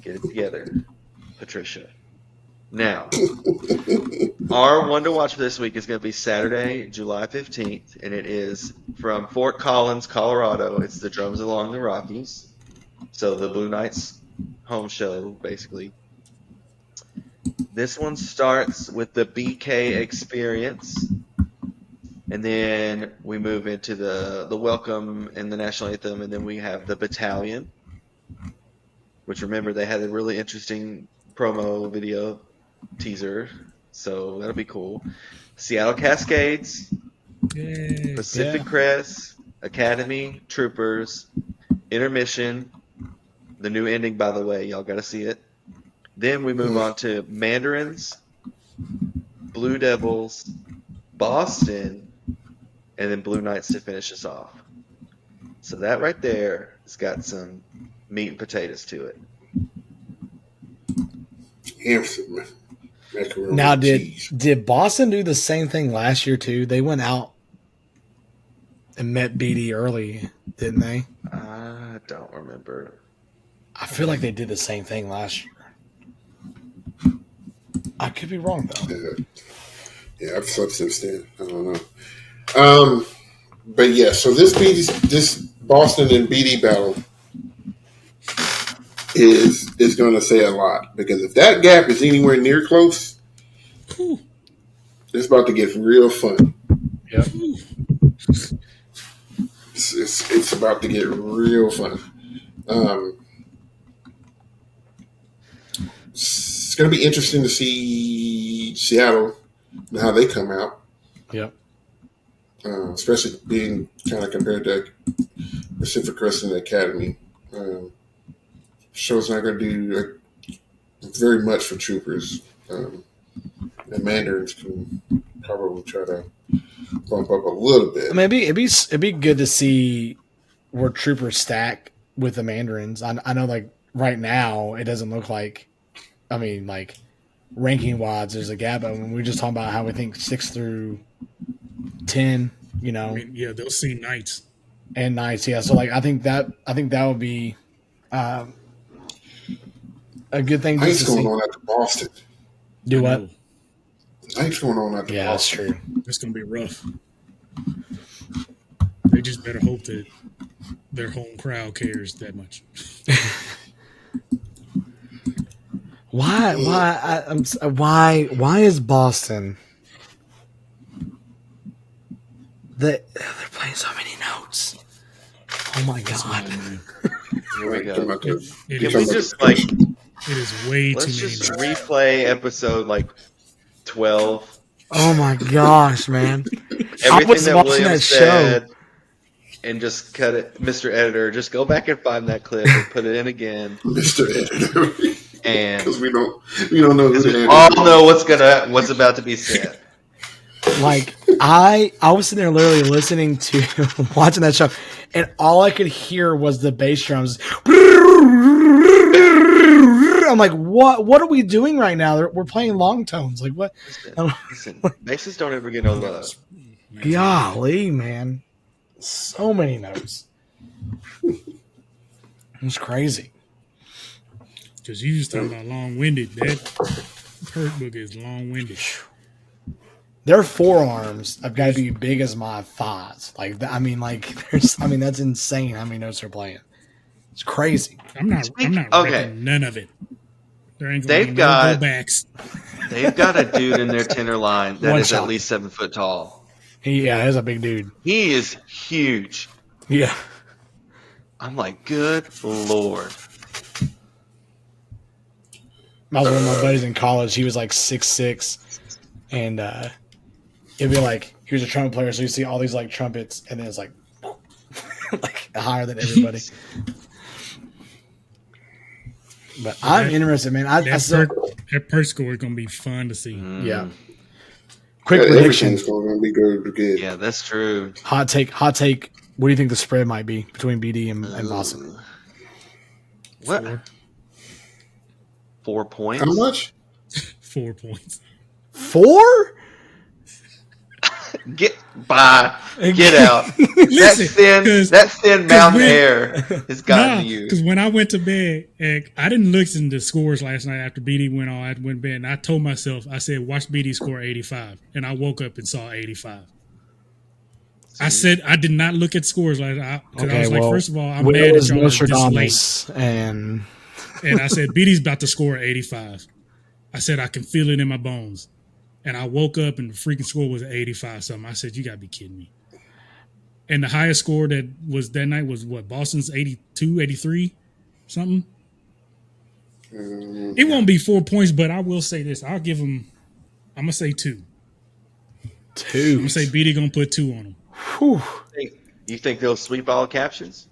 Get it together, Patricia. Now, our one to watch for this week is going to be Saturday, July 15th, and it is from Fort Collins, Colorado. It's the Drums Along the Rockies. So the Blue Knights home show, basically. This one starts with the BK experience, and then we move into the welcome and the national anthem, and then we have the battalion, which remember they had a really interesting promo video teaser, so that'll be cool. Seattle Cascades, Yay. Pacific Crest, Academy, Troopers, Intermission, the new ending, by the way, y'all got to see it. Then we move on to Mandarins, Blue Devils, Boston, and then Blue Knights to finish us off. So that right there has got some meat and potatoes to it. Handsome macaroni Now, and did cheese. Boston do the same thing last year too? They went out and met BD early, didn't they? I don't remember. I feel like they did the same thing last year. I could be wrong though. Yeah, I've slept since then. I don't know. But yeah, so this Boston and BD battle is going to say a lot, because if that gap is anywhere near close, it's about to get real fun. Yep. It's about to get real fun. It's going to be interesting to see Seattle and how they come out. Yep. Especially being kind of compared to Pacific Crest and the Academy. Show's not going to do very much for Troopers. And Mandarins can probably try to bump up a little bit. I mean, it'd be good to see where Troopers stack with the Mandarins. I know, like right now, it doesn't look like. I mean, like ranking wise, there's a gap. But when we're just talking about how we think 6 through 10, you know, I mean, yeah, they'll see Knights. and Knights, yeah. So like, I think that would be a good thing. Knights Just to going see. on at Boston. Do what? Knights going on at Yeah, that's Boston. true. It's gonna be rough. They just better hope that their home crowd cares that much. Why is Boston? They're playing so many notes. Oh my god! Here we Talking go. about the- It Can is, we just like it is way too let's many. just notes. replay episode like 12? Oh my gosh, man! I Everything was that watching William that said, and just cut it, Mr. Editor. Just go back and find that clip and put it in again. Mr. Editor. And Because we don't know who the editor all is. know what's about to be said. Like I was sitting there literally listening to watching that show, and all I could hear was the bass drums. I'm like, what are we doing right now? We're playing long tones. Like what? Listen, basses don't ever get no love. Golly, man. So many notes. It's crazy. Because you just talking about long-winded. That Hurt book is long-winded. Their forearms have got to be big as my thighs. Like, I mean, that's insane how many notes they're playing. It's crazy. I'm not Okay. wrecking none of it. There ain't They've gonna be got- no go-backs. They've got a dude in their tenor line that One is shot. at least 7 foot tall. Yeah, he's a big dude. He is huge. Yeah. I'm like, good lord. I was with one of my buddies in college. He was like 6'6", and it'd be like he was a trumpet player, so you see all these like trumpets, and then it's like like higher than everybody. But I'm interested, man. That per score is gonna be fun to see. Yeah. Quick Yeah, prediction. everything's going to be good. Yeah, that's true. Hot take. What do you think the spread might be between BD and Boston? What? 4 points? How much? 4 points. 4? Get out. Listen, that thin mountain when- air has gotten Nah, to you. because when I went to bed, and I didn't listen to scores last night after BD went on. I went to bed, and I told myself, I said, watch BD score 85. And I woke up and saw 85. I said I did not look at scores last night because I was like, first of all, I'm mad at y'all this late. Nostradamus, and I said, BD's about to score 85. I said, I can feel it in my bones. And I woke up and the freaking score was 85 something. I said, you got to be kidding me. And the highest score that was that night was what? Boston's 82, 83 something? It won't be 4 points, but I will say this. I'll give them, I'm going to say 2. 2. I'm going to say BD going to put 2 on them. Whew. You think they'll sweep all captions?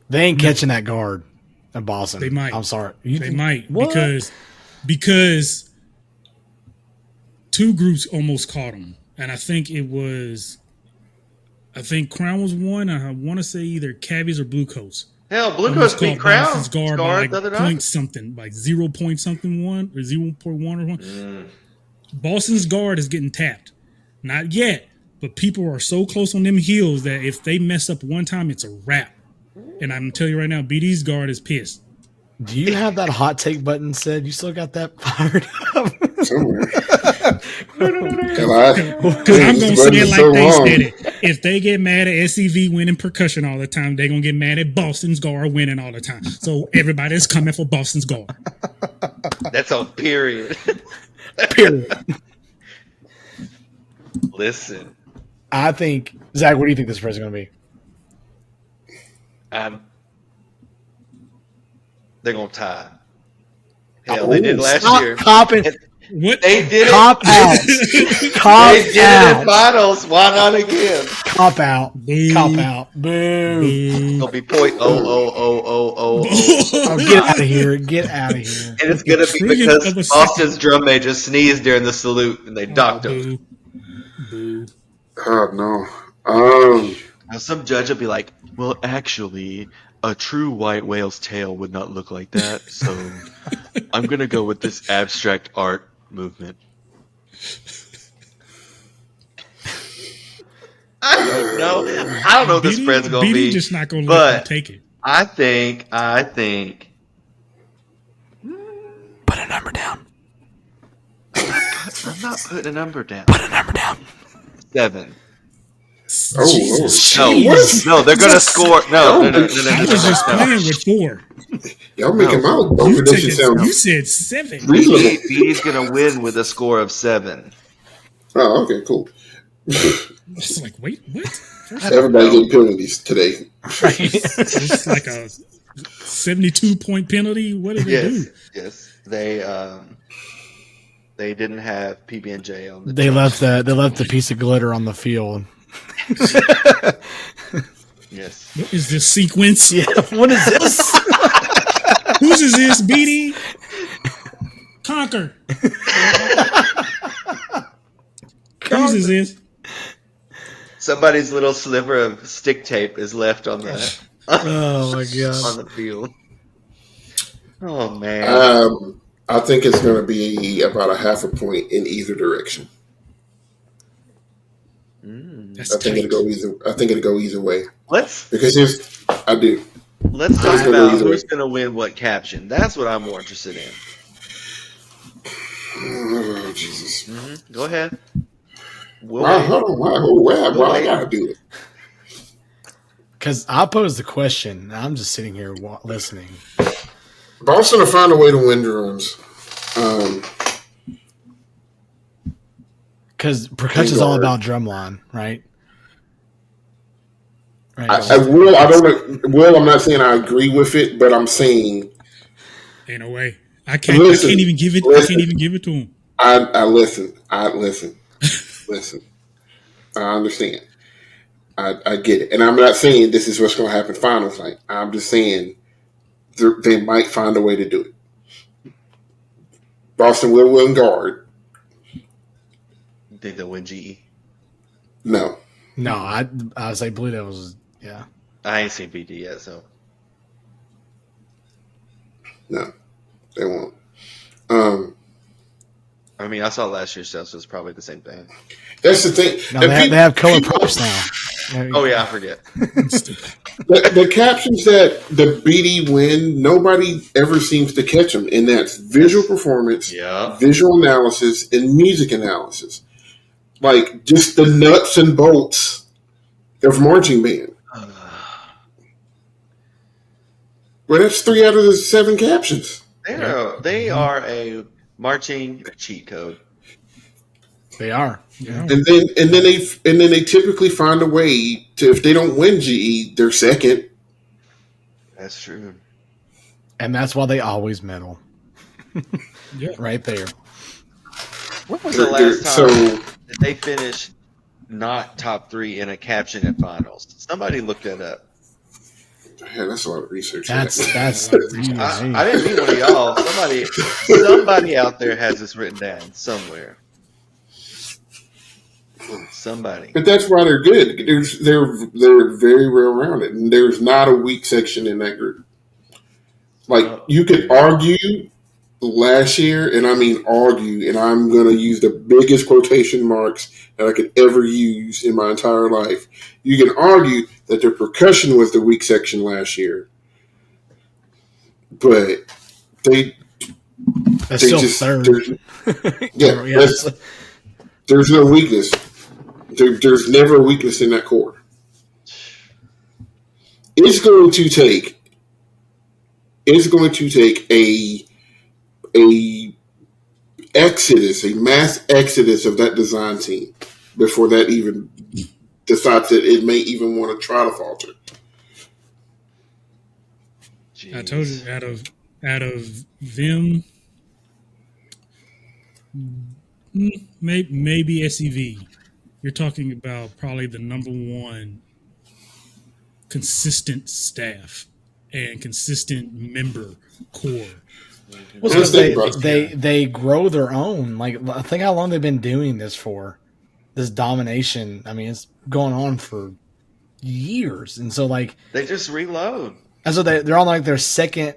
They ain't catching that guard in Boston. They might. I'm sorry. They might what? because 2 groups almost caught them. And I think Crown was one. I want to say either Cavies or Blue Coats. Hell, Blue Almost Coats beat caught Crown. Boston's guard by like the other night. point something, like 0 point something 1 or 0.1 or 1. Boston's guard is getting tapped. Not yet, but people are so close on them heels that if they mess up one time, it's a wrap. And I'm telling you right now, BD's guard is pissed. Do you have that hot take button said? You still got that fired up? Somewhere. Because I'm going to say it like they said it. If they get mad at SCV winning percussion all the time, they're going to get mad at Boston's guard winning all the time. So everybody's coming for Boston's guard. That's a period. Period. Listen. I think, Zach, what do you think this spread's going to be? They're going to tie. Hell, they did last year. Copping. What? They did Cop it. out. Cop They did it out. in finals. Why not again? Cop out. Boo. Cop out. Boo. It'll be .00000. Oh, get out of here. Get out of here. And it's going to be Trillion of a because second. Boston's drum major sneezed during the salute and they docked him. Boo. Oh, no. Now some judge will be like, well, actually, a true white whale's tail would not look like that, so I'm going to go with this abstract art movement. I don't know. I don't know what the spread's going to be. just not going to let them but take it. I think. Put a number down. I'm not putting a number down. Put a number down. 7. Jesus. No, no, they're going to score. No. I was just playing with 4. Y'all making my You, prediction sound you said 7. reasonable. BD's going to win with a score of 7. Oh, okay, cool. It's like, wait, what? Everybody getting penalties today. It's like a 72-point penalty. What did they do? Yes. They didn't have PB&J on the They left the piece of glitter on the field. Yes. What is this sequence? Yeah, what is this? Whose is this, BD? Conquer. Whose is this? Somebody's little sliver of stick tape is left on the Oh my god. on the field. Oh man. I think it's going to be about a half a point in either direction. That's I think tight. it'll go either way. Let's Because I do. talk gonna go about either way. who's going to win what caption. That's what I'm more interested in. Oh, Jesus. Go ahead. We'll Why, wait. hold on, why I got to do it? Because I posed the question. I'm just sitting here listening. Boston will find a way to win drums. Because percussion's all about drumline, right? Right. I'm not saying I agree with it, but I'm saying In a way, I can't Listen, even give it. I listen. can't even give it to him. I listen. Listen. I understand. I get it. And I'm not saying this is what's going to happen finals night. I'm just saying they might find a way to do it. Boston will win guard. You think they'll win GE? No. No, I would say Blue Devils. Yeah. I ain't seen BD yet, so No. They won't. I I mean, I saw last year's stuff, so it's probably the same thing. That's the thing. No, And they have color props now. Oh yeah, I forget. the captions that the BD win, nobody ever seems to catch them, and that's visual performance, Yeah. visual analysis, and music analysis. Like just the nuts and bolts of marching band. Well, that's 3 out of the 7 captions. They are a marching cheat code. They are. Yeah. And then they typically find a way to, if they don't win GE, they're second. That's true. And that's why they always medal. Yeah. Right there. When was the last time that they finished not top 3 in a caption at finals? Somebody look that up. Yeah, that's a lot of research. That's I didn't mean one of y'all. Somebody out there has this written down somewhere. Somebody. But that's why they're good. They're very well rounded, and there's not a weak section in that group. Like you could argue last year, and I mean argue, and I'm going to use the biggest quotation marks that I could ever use in my entire life. You can argue that their percussion was the weak section last year, but that's still third. There's no weakness. There's never a weakness in that core. It's going to take a mass exodus of that design team before that even decides that it may even want to try to falter. Jeez. I told you, out of them, maybe SEV. You're talking about probably the number one consistent staff and consistent member core. Well, That's they grow their own. Like, I think how long they've been doing this for. This domination. I mean, it's going on for years, and so like they just reload. And so they're on like their second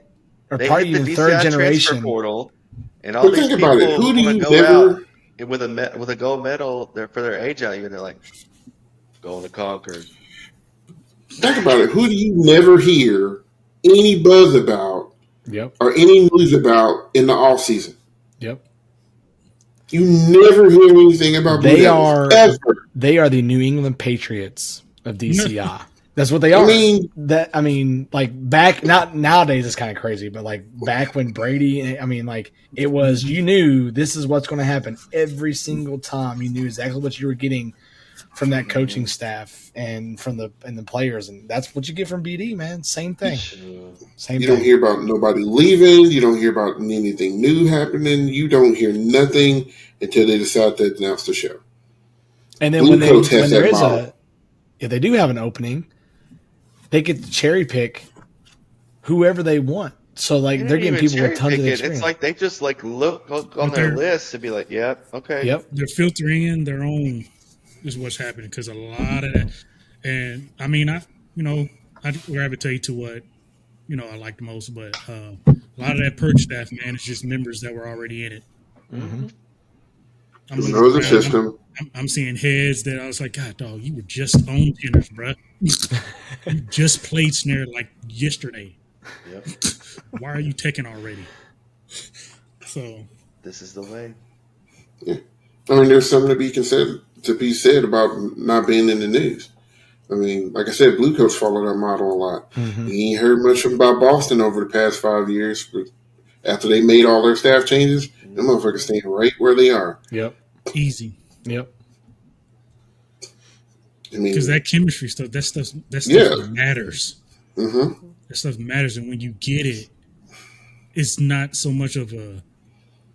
or They probably hit even the third DCI generation transfer portal, and all these think people about it. Who do want you to go never- out with a gold medal for their age out year. They're like, going to Concord. Think about it. Who do you never hear any buzz about Yep. or any news about in the off season? Yep. You never hear anything about Blue Devils, ever. They are the New England Patriots of DCI. That's what they are. I mean, like back, not nowadays it's kind of crazy, but like back when Brady, I mean, like it was, you knew this is what's going to happen every single time. You knew exactly what you were getting from that coaching staff and from the players, and that's what you get from BD, man. Same thing. Same. You don't hear about nobody leaving. You don't hear about anything new happening. You don't hear nothing until they decide to announce the show. And then when there is if they do have an opening, they get to cherry pick whoever they want. So like they're getting people with tons of experience. It's like they just like look on their list to be like, yep, okay, yep. They're filtering in their own. Is what's happening because a lot of that, and I mean, I gravitate to what I like the most, but a lot of that perch staff, man, is just members that were already in it. Mm-hmm. The system. I'm seeing heads that I was like, God, dog, you were just on tenors, bro. You just played snare like yesterday. Yep. Why are you taking already? So this is the way. Yeah, I mean, there's something to be said about not being in the news. I mean, like I said, Blue Coats followed that model a lot. Mm-hmm. You ain't heard much about Boston over the past 5 years, but after they made all their staff changes, them motherfuckers staying right where they are. Yep. Easy. Yep. I mean, because that chemistry stuff, that stuff matters. Mm-hmm. That stuff matters, and when you get it, it's not so much of a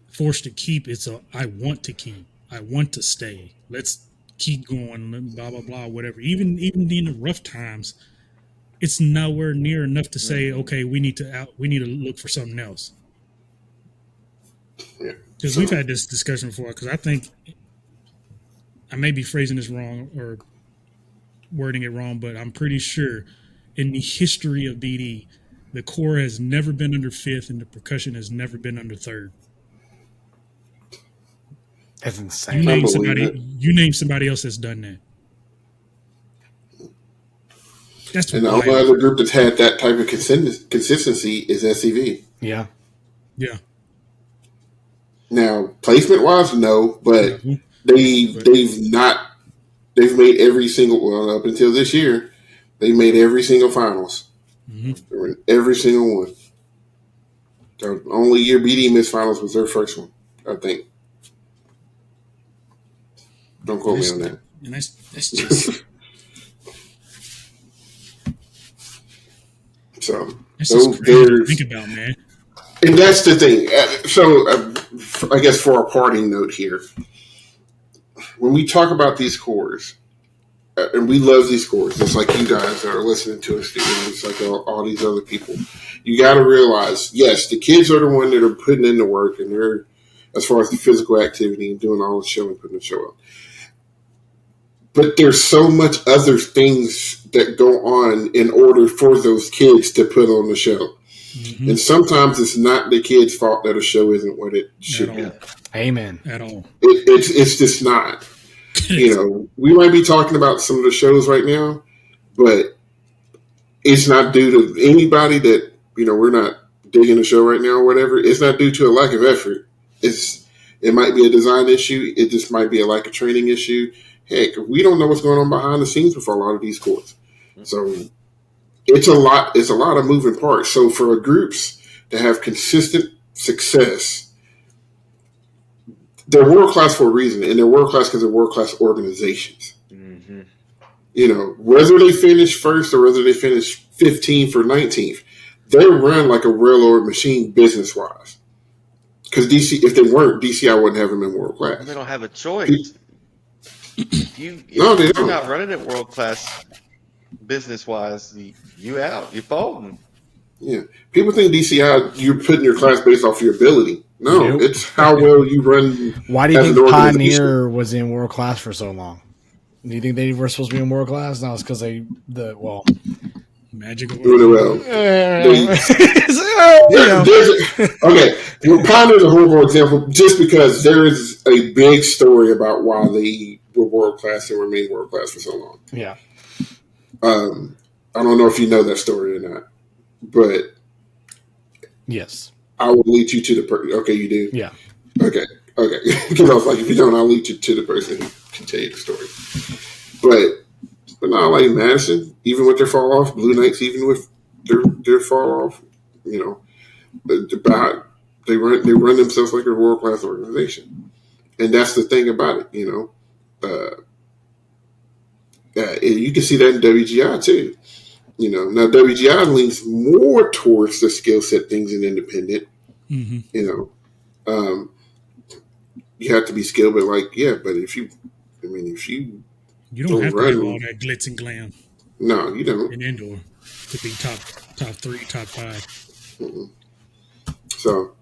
force to keep. It's a I want to keep. I want to stay. Let's keep going. Blah blah blah. Whatever. Even in the rough times, it's nowhere near enough to say, okay, we need to look for something else. Because we've had this discussion before. Because I think I may be phrasing this wrong or wording it wrong, but I'm pretty sure in the history of BD, the core has never been under fifth and the percussion has never been under third. That's You insane. name believe somebody. it. You name somebody else that's done that. That's And the wild. only other group that's had that type of consistency is SCV. Yeah. Yeah. Now, placement wise, no, but No. they've made every single, well, up until this year, they made every single finals. Mm-hmm. Every single one. The only year BD missed finals was their first one, I think. Don't quote me on that. And that's just So, that's just crazy to think about, man. and that's the thing. So, I guess for a parting note here, when we talk about these cores, and we love these cores, just like you guys that are listening to us, just like all these other people, you got to realize, yes, the kids are the one that are putting in the work, and they're, as far as the physical activity and doing all the show and putting the show up. But there's so much other things that go on in order for those kids to put on the show. Mm-hmm. And sometimes it's not the kid's fault that a show isn't what it should be. Amen. At all. It's just not. You know, we might be talking about some of the shows right now, but it's not due to anybody that, you know, we're not digging the show right now or whatever. It's not due to a lack of effort. It might be a design issue. It just might be a lack of training issue. Heck, we don't know what's going on behind the scenes with a lot of these courts. So it's a lot of moving parts. So for groups to have consistent success, they're world class for a reason, and they're world class because they're world class organizations. Mm-hmm. You know, whether they finish first or whether they finish 15th or 19th, they run like a railroad machine business wise. Because if they weren't, DCI wouldn't have them in world class. They don't have a choice. You're not running it world class business wise. You out. You're folding. Yeah, people think DCI you're putting your class based off your ability. No, it's how well you run. Why do you think Pioneer was in world class for so long? Do you think they were supposed to be in world class? No, it's because magical. Well, okay, Pioneer is a horrible example just because there is a big story about why they were world class and remained world class for so long. Yeah. I don't know if you know that story or not, but yes, I will lead you to the person. Okay, you do? Yeah. Okay. Because I was like, if you don't, I'll lead you to the person who can tell you the story. But not like Madison, even with their fall off, Blue Knights, even with their fall off, you know, they run themselves like a world class organization, and that's the thing about it, you know. You can see that in WGI too. You know, now WGI leans more towards the skill set things in independent. Mm-hmm. You know, you have to be skilled, but if you don't have to do all that glitz and glam. No, you don't. In indoor to be top 3, top 5. Mm-hmm. So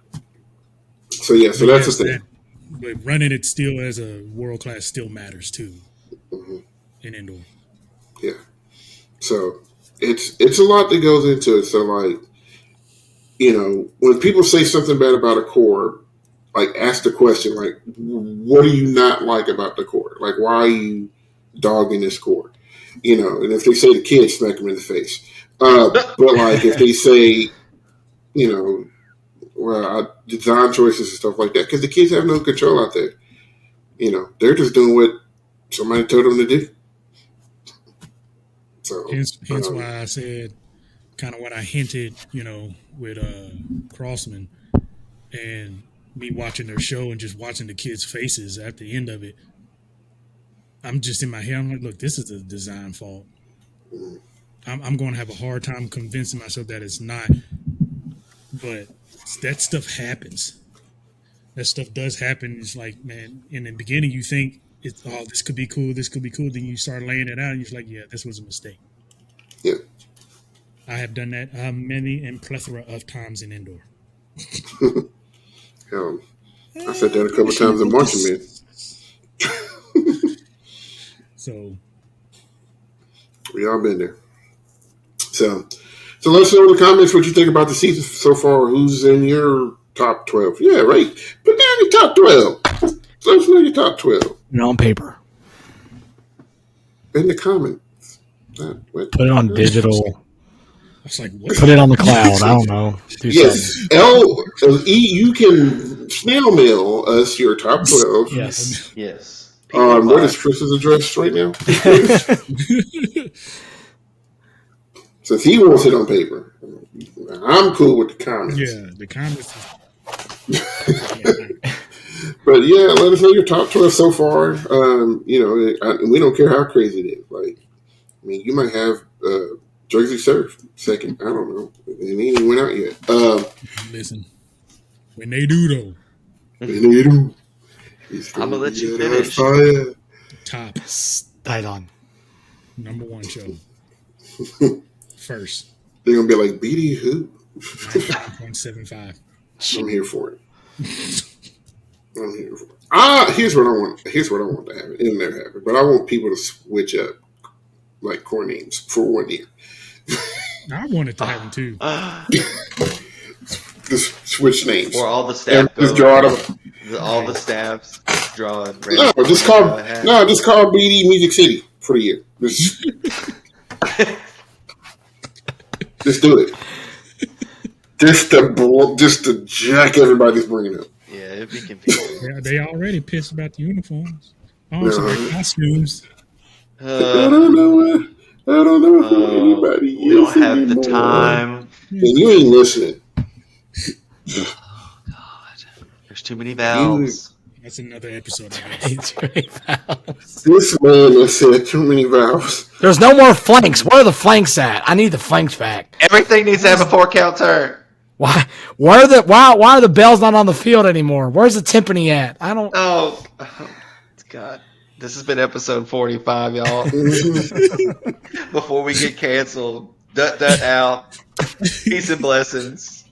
that's the thing. But running it still as a world class still matters too. Mm-hmm. In indoor. Yeah. So it's a lot that goes into it. So like, you know, when people say something bad about a core, like ask the question, like, what do you not like about the core? Like, why are you dogging this core? You know, and if they say the kids, smack them in the face. But like if they say, you know, well, design choices and stuff like that, because the kids have no control out there. You know, they're just doing what somebody told them to do. So hence why I said kind of what I hinted, you know, with Crossman and me watching their show and just watching the kids' faces at the end of it. I'm just in my head, I'm like, look, this is a design fault. I'm going to have a hard time convincing myself that it's not. But that stuff happens. That stuff does happen. It's like, man, in the beginning you think, this could be cool, this could be cool. Then you start laying it out and you're like, yeah, this was a mistake. Yeah. I have done that many and plethora of times in indoor. I said that a couple times in marching man. So we all been there. So let us know in the comments what you think about the season so far. Who's in your top 12? Yeah, right. Put down your top 12. Let us know your top 12 on paper. in the comments. Put it on digital. I was like, what? Put it on the cloud. I don't know. Yes, you can snail mail us your top 12. Yes. Yes. What is Chris's address right now? Since he wants it on paper, I'm cool with the comments. Yeah, the comments. But yeah, let us know your top 12 so far. We don't care how crazy it is. Like, I mean, you might have Jersey Surf second. I don't know. It ain't even went out yet. Listen, when they do though, I'm gonna let you finish. top Tight on. number 1 show first. They're gonna be like, BD who? 99.75. I'm here for it. Here's what I want. Here's what I want to happen. It'll never happen. But I want people to switch up like core names for 1 year. I wanted to happen too. Just switch names. Or all the staff just draw them. All the staffs drawing. Just call BD Music City for the year. Just do it. Just to jack everybody's brain up. Yeah, it'd be confusing. Yeah, they already pissed about the uniforms. Oh, so their costumes. I don't know who anybody we is don't have anymore. the time. And you ain't listening. Oh God, there's too many vowels. That's another episode. This man has said too many vowels. There's no more flanks. Where are the flanks at? I need the flanks back. Everything needs to have a 4-count turn. Why are the bells not on the field anymore? Where's the timpani at? I don't. Oh God. This has been episode 45, y'all. Before we get canceled, out. Peace and blessings.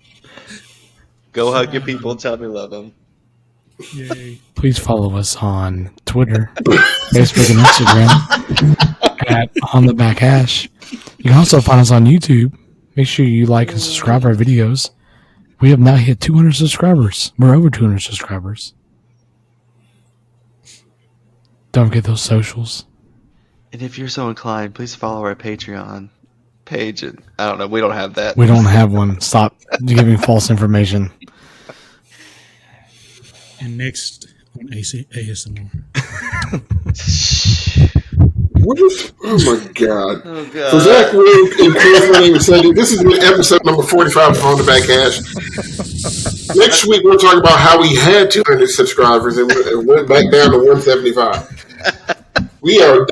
Go hug your people and tell them you love them. Yay. Please follow us on Twitter, Facebook, and Instagram at On the Back Hash. You can also find us on YouTube. Make sure you like and subscribe our videos. We have now hit 200 subscribers. We're over 200 subscribers. Don't forget those socials. And if you're so inclined, please follow our Patreon page. And I don't know. We don't have that. We don't have one. Stop giving false information. And next on ASMR. Oh my God. Oh God. For Zach Luke and Chris, my name is Sandy. This has been episode number 45 of On the Back Hash. Next week, we'll talk about how we had 200 subscribers and went back down to 175. We are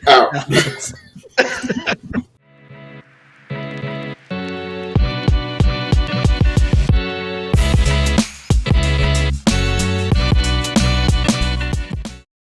out.